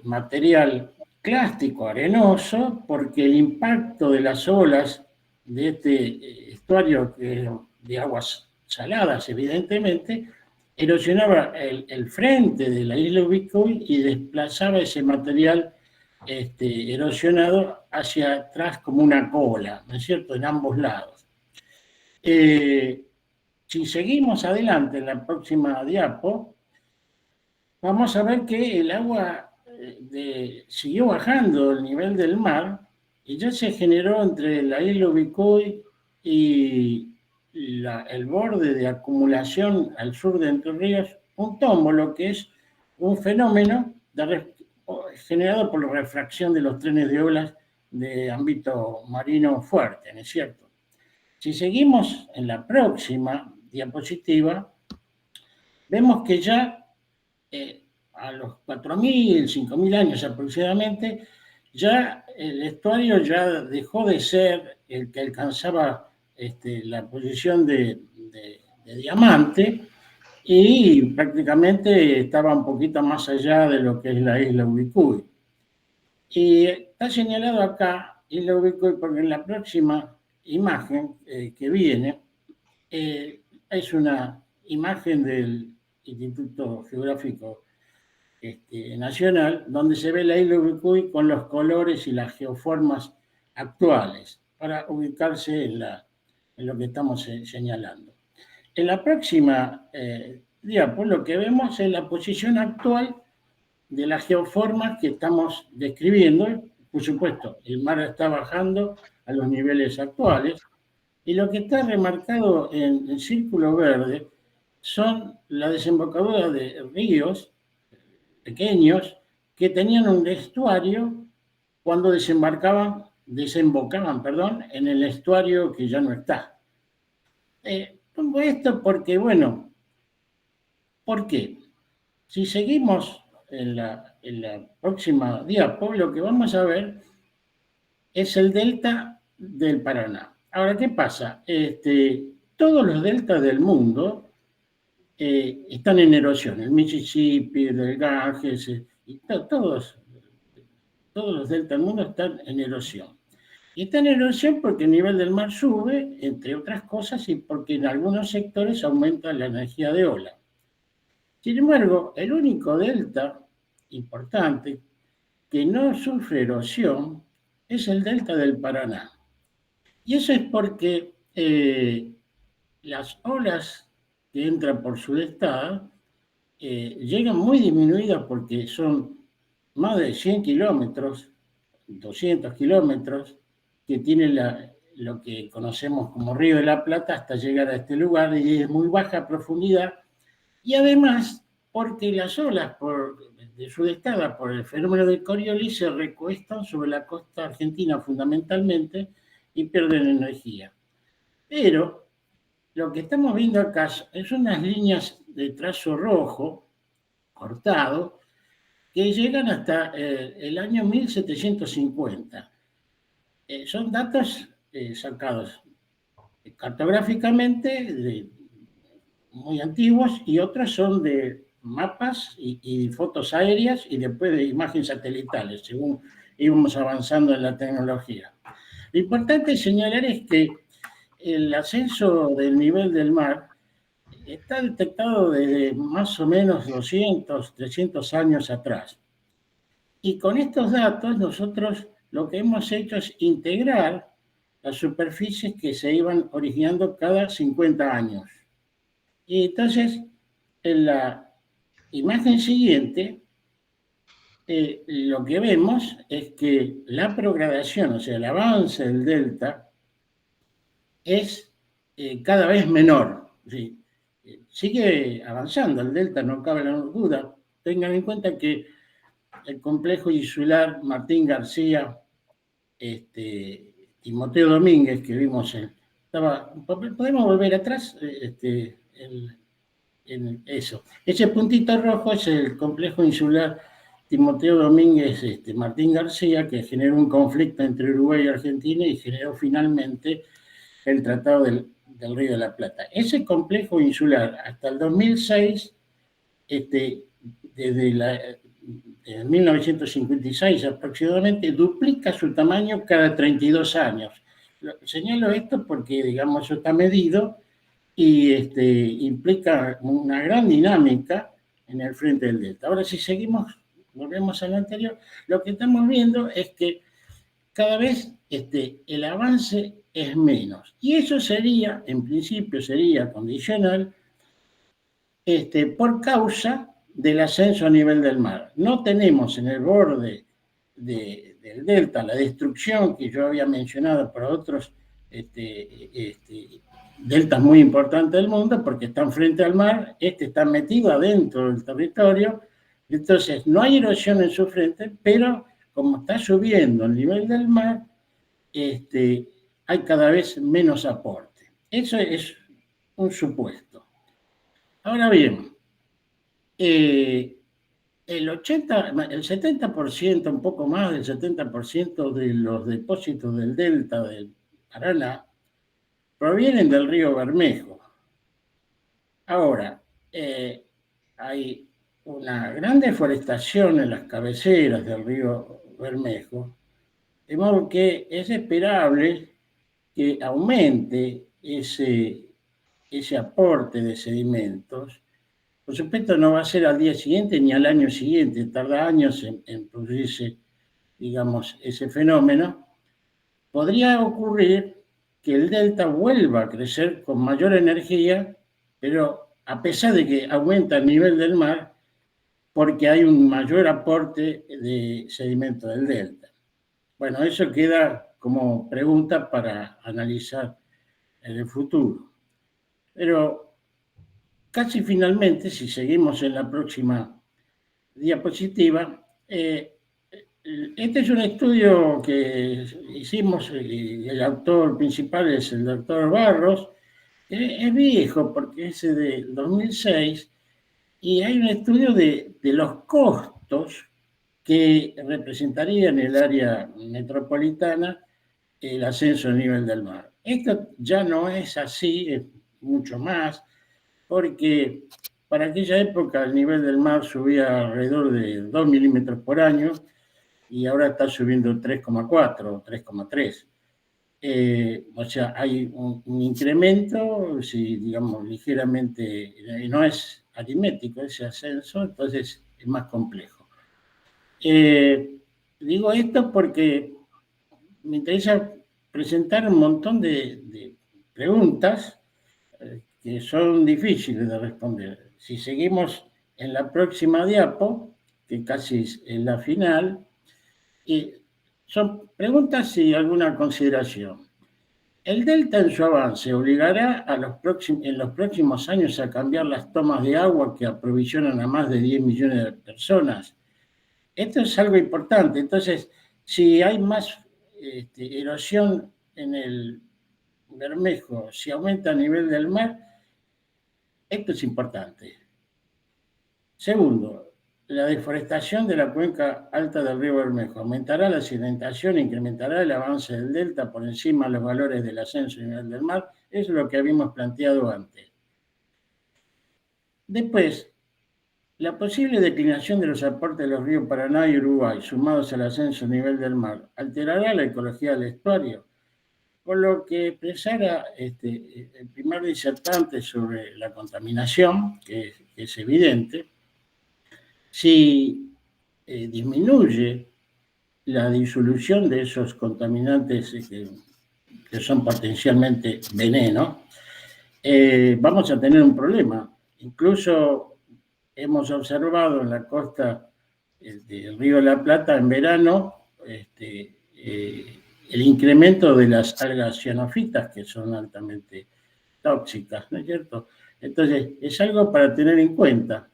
material clástico, arenoso, porque el impacto de las olas de este estuario de aguas saladas, evidentemente, erosionaba el frente de la isla Ubicuy y desplazaba ese material erosionado hacia atrás como una cola, ¿no es cierto?, en ambos lados. Si seguimos adelante en la próxima diapo, vamos a ver que el agua siguió bajando el nivel del mar y ya se generó entre la isla Ubicuy y el borde de acumulación al sur de Entre Ríos un tómbolo, que es un fenómeno generado por la refracción de los trenes de olas de ámbito marino fuerte, ¿no es cierto? Si seguimos en la próxima diapositiva, vemos que ya a los 4.000, 5.000 años aproximadamente, ya el estuario ya dejó de ser el que alcanzaba la posición de diamante y prácticamente estaba un poquito más allá de lo que es la isla Ubicuy. Y está señalado acá isla Ubicuy porque en la próxima imagen que viene es una imagen del Instituto Geográfico Nacional, donde se ve la isla Ubicuy con los colores y las geoformas actuales, para ubicarse en lo que estamos señalando. En la próxima diapo lo que vemos es la posición actual de las geoformas que estamos describiendo. Por supuesto, el mar está bajando a los niveles actuales, y lo que está remarcado en círculo verde son la desembocadura de ríos pequeños que tenían un estuario cuando desembocaban, en el estuario que ya no está. Pongo esto porque, bueno, ¿por qué? Si seguimos en la próxima diapo, lo que vamos a ver es el delta del Paraná. Ahora, ¿qué pasa? Todos los deltas del mundo están en erosión. El Mississippi, el Ganges, y todos los deltas del mundo están en erosión. Y está en erosión porque el nivel del mar sube, entre otras cosas, y porque en algunos sectores aumenta la energía de ola. Sin embargo, el único delta importante que no sufre erosión es el delta del Paraná. Y eso es porque las olas que entran por Sudestada llegan muy disminuidas porque son más de 100 kilómetros, 200 kilómetros, que tiene lo que conocemos como Río de la Plata hasta llegar a este lugar, y es muy baja profundidad. Y además, porque las olas de Sudestada, por el fenómeno del Coriolis, se recuestan sobre la costa argentina fundamentalmente y pierden energía. Pero lo que estamos viendo acá es unas líneas de trazo rojo cortado que llegan hasta el año 1750. Son datos sacados cartográficamente muy antiguos, y otros son de mapas y fotos aéreas y después de imágenes satelitales, según íbamos avanzando en la tecnología. Lo importante señalar es que el ascenso del nivel del mar está detectado desde más o menos 200, 300 años atrás. Y con estos datos nosotros lo que hemos hecho es integrar las superficies que se iban originando cada 50 años. Y entonces, en la imagen siguiente, lo que vemos es que la progradación, o sea, el avance del delta, es cada vez menor. ¿Sí? Sigue avanzando el delta, no cabe la duda. Tengan en cuenta que el complejo insular Martín García, Timoteo Domínguez, que vimos podemos volver atrás, en eso. Ese puntito rojo es el complejo insular Timoteo Domínguez, Martín García, que generó un conflicto entre Uruguay y Argentina y generó finalmente el Tratado del Río de la Plata. Ese complejo insular, hasta el 2006, desde 1956 aproximadamente, duplica su tamaño cada 32 años. Señalo esto porque, digamos, eso está medido y implica una gran dinámica en el frente del delta. Ahora, si volvemos al anterior, lo que estamos viendo es que cada vez el avance es menos. Y eso sería, en principio, sería condicional por causa del ascenso a nivel del mar. No tenemos en el borde del delta la destrucción que yo había mencionado para otros deltas muy importantes del mundo, porque están frente al mar, está metido adentro del territorio, entonces no hay erosión en su frente, pero como está subiendo el nivel del mar, hay cada vez menos aporte. Eso es un supuesto. Ahora bien, el 70%, un poco más del 70% de los depósitos del delta del Paraná provienen del río Bermejo. Ahora, hay una gran deforestación en las cabeceras del río Bermejo, de modo que es esperable que aumente ese aporte de sedimentos. Por supuesto, no va a ser al día siguiente ni al año siguiente, tarda años en producirse, digamos, ese fenómeno. Podría ocurrir que el delta vuelva a crecer con mayor energía, pero a pesar de que aumenta el nivel del mar, porque hay un mayor aporte de sedimento del delta. Bueno, eso queda como pregunta para analizar en el futuro. Pero casi finalmente, si seguimos en la próxima diapositiva, este es un estudio que hicimos, y el autor principal es el doctor Barros. Es viejo porque es de 2006, y hay un estudio de los costos que representaría en el área metropolitana el ascenso al nivel del mar. Esto ya no es así, es mucho más, porque para aquella época el nivel del mar subía alrededor de 2 milímetros por año y ahora está subiendo 3,4 o 3,3. O sea, hay un incremento, si digamos ligeramente, no es aritmético ese ascenso, entonces es más complejo. Digo esto porque me interesa presentar un montón de preguntas que son difíciles de responder. Si seguimos en la próxima diapo, que casi es la final, son preguntas y alguna consideración. ¿El delta en su avance obligará en los próximos años a cambiar las tomas de agua que aprovisionan a más de 10 millones de personas? Esto es algo importante. Entonces, si hay más erosión en el Bermejo, si aumenta el nivel del mar, esto es importante. Segundo, la deforestación de la cuenca alta del río Bermejo aumentará la sedimentación, incrementará el avance del delta por encima de los valores del ascenso y nivel del mar. Eso es lo que habíamos planteado antes. Después, la posible declinación de los aportes de los ríos Paraná y Uruguay, sumados al ascenso y nivel del mar, ¿alterará la ecología del estuario? Por lo que expresara el primer disertante sobre la contaminación, que es evidente, si disminuye la disolución de esos contaminantes que son potencialmente veneno, vamos a tener un problema. Incluso hemos observado en la costa del Río de la Plata en verano el incremento de las algas cianofitas, que son altamente tóxicas, ¿no es cierto? Entonces, es algo para tener en cuenta.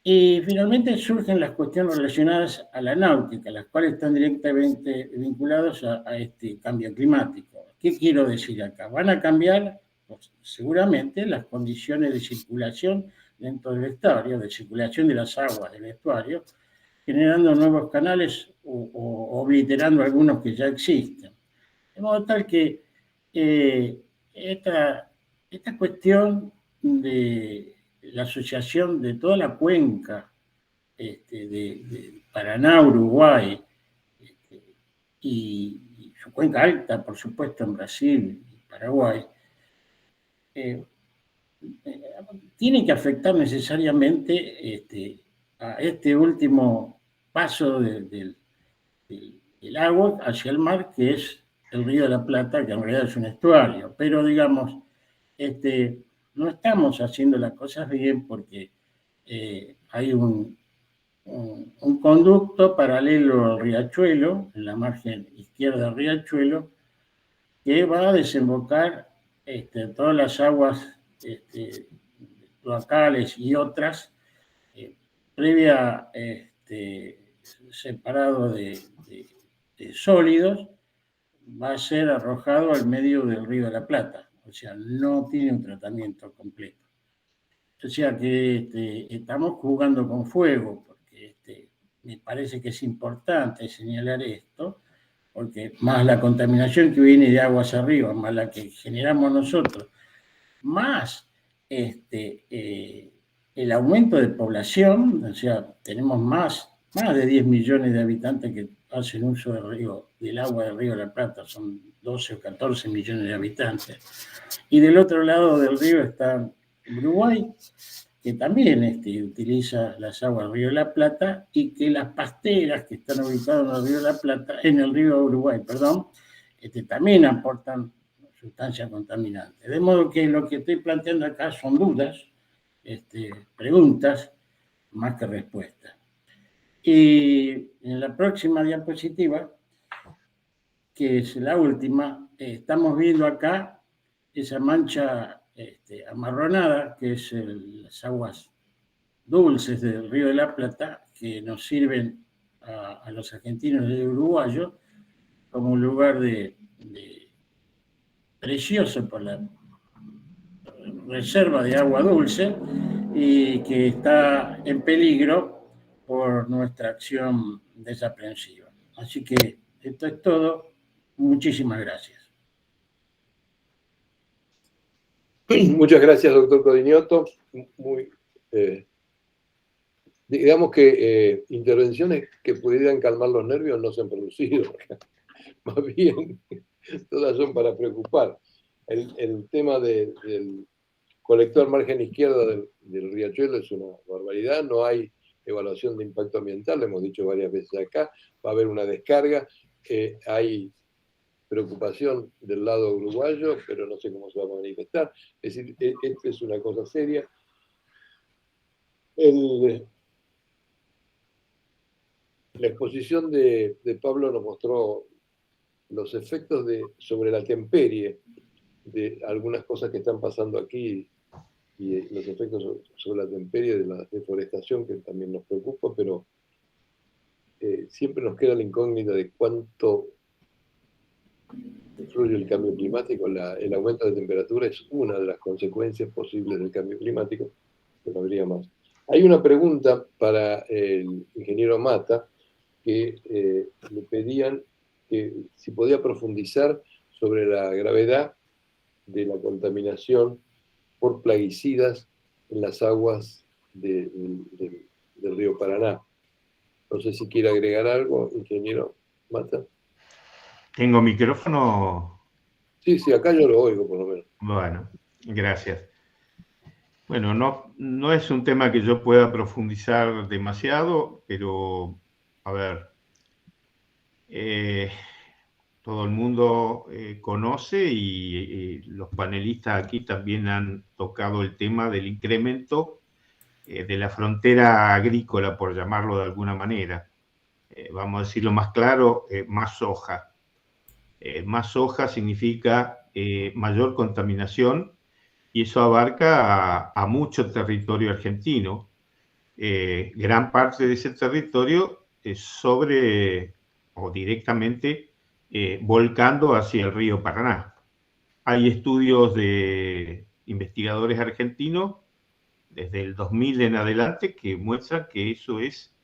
Y finalmente surgen las cuestiones relacionadas a la náutica, las cuales están directamente vinculadas a este cambio climático. ¿Qué quiero decir acá? Van a cambiar, pues, seguramente, las condiciones de circulación dentro del estuario, de circulación de las aguas del estuario, generando nuevos canales o obliterando algunos que ya existen. De modo tal que esta cuestión de la asociación de toda la cuenca de Paraná, Uruguay, y su cuenca alta, por supuesto, en Brasil y Paraguay, tiene que afectar necesariamente a este último paso del agua hacia el mar, que es el Río de la Plata, que en realidad es un estuario. Pero, digamos, no estamos haciendo las cosas bien porque hay un conducto paralelo al riachuelo, en la margen izquierda del riachuelo, que va a desembocar todas las aguas cloacales y otras, previa separado de sólidos, va a ser arrojado al medio del Río de la Plata. O sea, no tiene un tratamiento completo. O sea que estamos jugando con fuego, porque me parece que es importante señalar esto, porque más la contaminación que viene de aguas arriba, más la que generamos nosotros, más el aumento de población, o sea, tenemos más de 10 millones de habitantes que hacen uso del agua del Río de la Plata, son 12 o 14 millones de habitantes. Y del otro lado del río está Uruguay, que también utiliza las aguas del Río de la Plata, y que las pasteras que están ubicadas en el Río de la Plata, en el río Uruguay, perdón, también aportan sustancias contaminantes. De modo que lo que estoy planteando acá son dudas, preguntas, más que respuestas. Y en la próxima diapositiva, que es la última, estamos viendo acá esa mancha amarronada, que es las aguas dulces del Río de la Plata, que nos sirven a los argentinos y uruguayos como un lugar precioso por la reserva de agua dulce, y que está en peligro por nuestra acción desaprensiva. Así que esto es todo. Muchísimas gracias. Muchas gracias, doctor Codinotto. Digamos que intervenciones que pudieran calmar los nervios no se han producido. Más bien, todas son para preocupar. El tema del colector margen izquierda del riachuelo es una barbaridad. No hay evaluación de impacto ambiental, lo hemos dicho varias veces acá. Va a haber una descarga. Hay preocupación del lado uruguayo, pero no sé cómo se va a manifestar. Es decir, esto es una cosa seria. La exposición de Pablo nos mostró los efectos sobre la temperie de algunas cosas que están pasando aquí, y los efectos sobre la temperie de la deforestación, que también nos preocupa, pero siempre nos queda la incógnita de cuánto influye el cambio climático. El aumento de temperatura es una de las consecuencias posibles del cambio climático, pero habría más. Hay una pregunta para el ingeniero Mata, que le pedían que si podía profundizar sobre la gravedad de la contaminación por plaguicidas en las aguas del río Paraná. No sé si quiere agregar algo, ingeniero Mata. ¿Tengo micrófono? Sí, sí, acá yo lo oigo por lo menos. Bueno, gracias. Bueno, no es un tema que yo pueda profundizar demasiado, pero, a ver, todo el mundo conoce y los panelistas aquí también han tocado el tema del incremento de la frontera agrícola, por llamarlo de alguna manera. Vamos a decirlo más claro, más soja. Más soja significa mayor contaminación y eso abarca a mucho territorio argentino. Gran parte de ese territorio es sobre o directamente volcando hacia el río Paraná. Hay estudios de investigadores argentinos desde el 2000 en adelante que muestran que eso es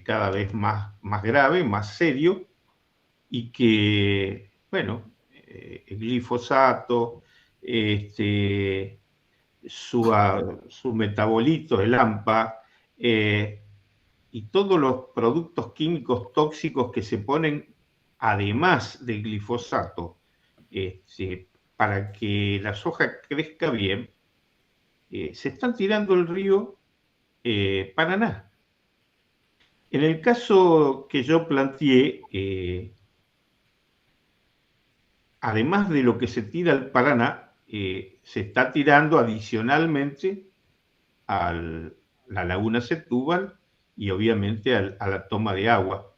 cada vez más grave, más serio y que, bueno, el glifosato, su metabolito, el AMPA, y todos los productos químicos tóxicos que se ponen además del glifosato para que la soja crezca bien, se están tirando el río Paraná. En el caso que yo planteé, además de lo que se tira al Paraná, se está tirando adicionalmente a la laguna Setúbal y obviamente a la toma de agua.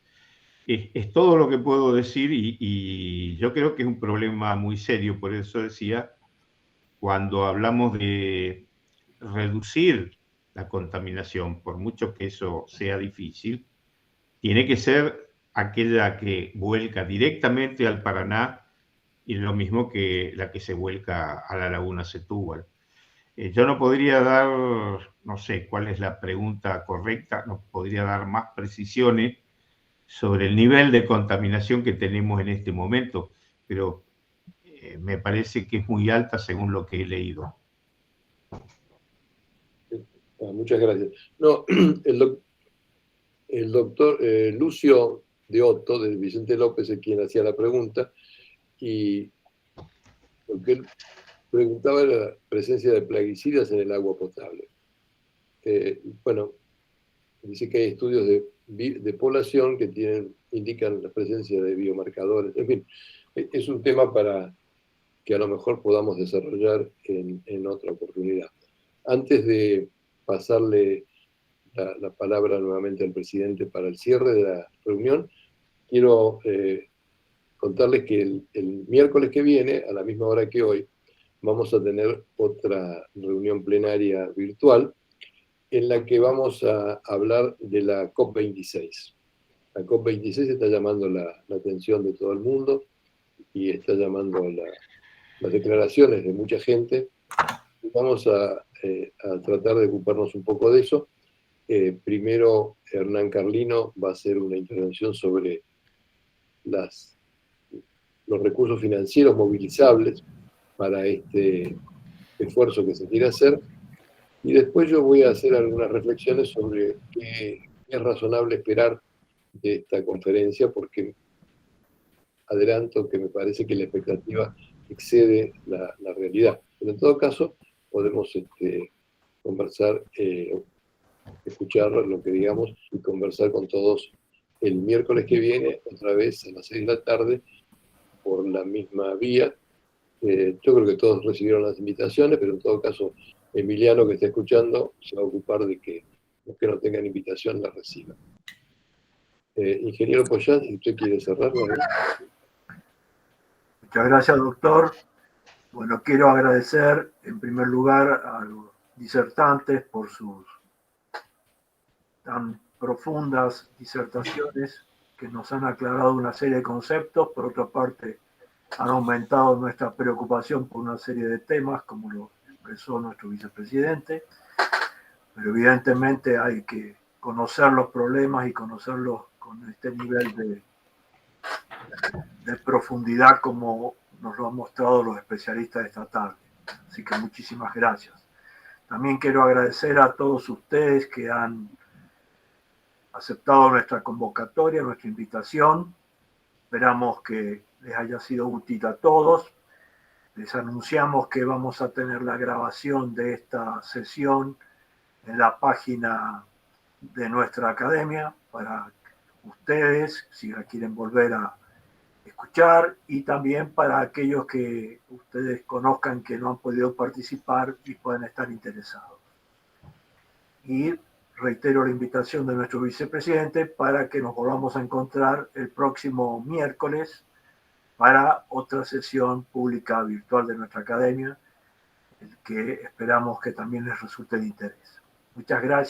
Es todo lo que puedo decir y yo creo que es un problema muy serio, por eso decía, cuando hablamos de reducir la contaminación, por mucho que eso sea difícil, tiene que ser aquella que vuelca directamente al Paraná y lo mismo que la que se vuelca a la laguna Setúbal. Yo no podría dar, no sé cuál es la pregunta correcta, no podría dar más precisiones sobre el nivel de contaminación que tenemos en este momento, pero me parece que es muy alta según lo que he leído. Muchas gracias. No, el doctor Lucio de Otto, de Vicente López, es quien hacía la pregunta, y lo que él preguntaba era la presencia de plaguicidas en el agua potable. Bueno, dice que hay estudios de población que indican la presencia de biomarcadores. En fin, es un tema para que a lo mejor podamos desarrollar en otra oportunidad. Antes de pasarle la palabra nuevamente al presidente para el cierre de la reunión, quiero contarles que el miércoles que viene, a la misma hora que hoy, vamos a tener otra reunión plenaria virtual en la que vamos a hablar de la COP26. La COP26 está llamando la atención de todo el mundo y está llamando las declaraciones de mucha gente. Vamos a tratar de ocuparnos un poco de eso. Primero, Hernán Carlino va a hacer una intervención sobre los recursos financieros movilizables para este esfuerzo que se quiere hacer. Y después yo voy a hacer algunas reflexiones sobre qué es razonable esperar de esta conferencia, porque adelanto que me parece que la expectativa excede la realidad. Pero en todo caso, podemos conversar, escuchar lo que digamos y conversar con todos el miércoles que viene, otra vez a las 6 de la tarde, por la misma vía. Yo creo que todos recibieron las invitaciones, pero en todo caso, Emiliano, que está escuchando, se va a ocupar de que los que no tengan invitación las reciban. Ingeniero Poyán, si usted quiere cerrar, ¿no? Muchas gracias, doctor. Bueno, quiero agradecer en primer lugar a los disertantes por sus tan profundas disertaciones que nos han aclarado una serie de conceptos. Por otra parte, han aumentado nuestra preocupación por una serie de temas, como lo expresó nuestro vicepresidente. Pero evidentemente hay que conocer los problemas y conocerlos con este nivel de profundidad como nos lo han mostrado los especialistas esta tarde. Así que muchísimas gracias. También quiero agradecer a todos ustedes que han aceptado nuestra convocatoria, nuestra invitación. Esperamos que les haya sido útil a todos. Les anunciamos que vamos a tener la grabación de esta sesión en la página de nuestra academia para ustedes, si la quieren volver a escuchar, y también para aquellos que ustedes conozcan que no han podido participar y pueden estar interesados. Y reitero la invitación de nuestro vicepresidente para que nos volvamos a encontrar el próximo miércoles para otra sesión pública virtual de nuestra academia, que esperamos que también les resulte de interés. Muchas gracias.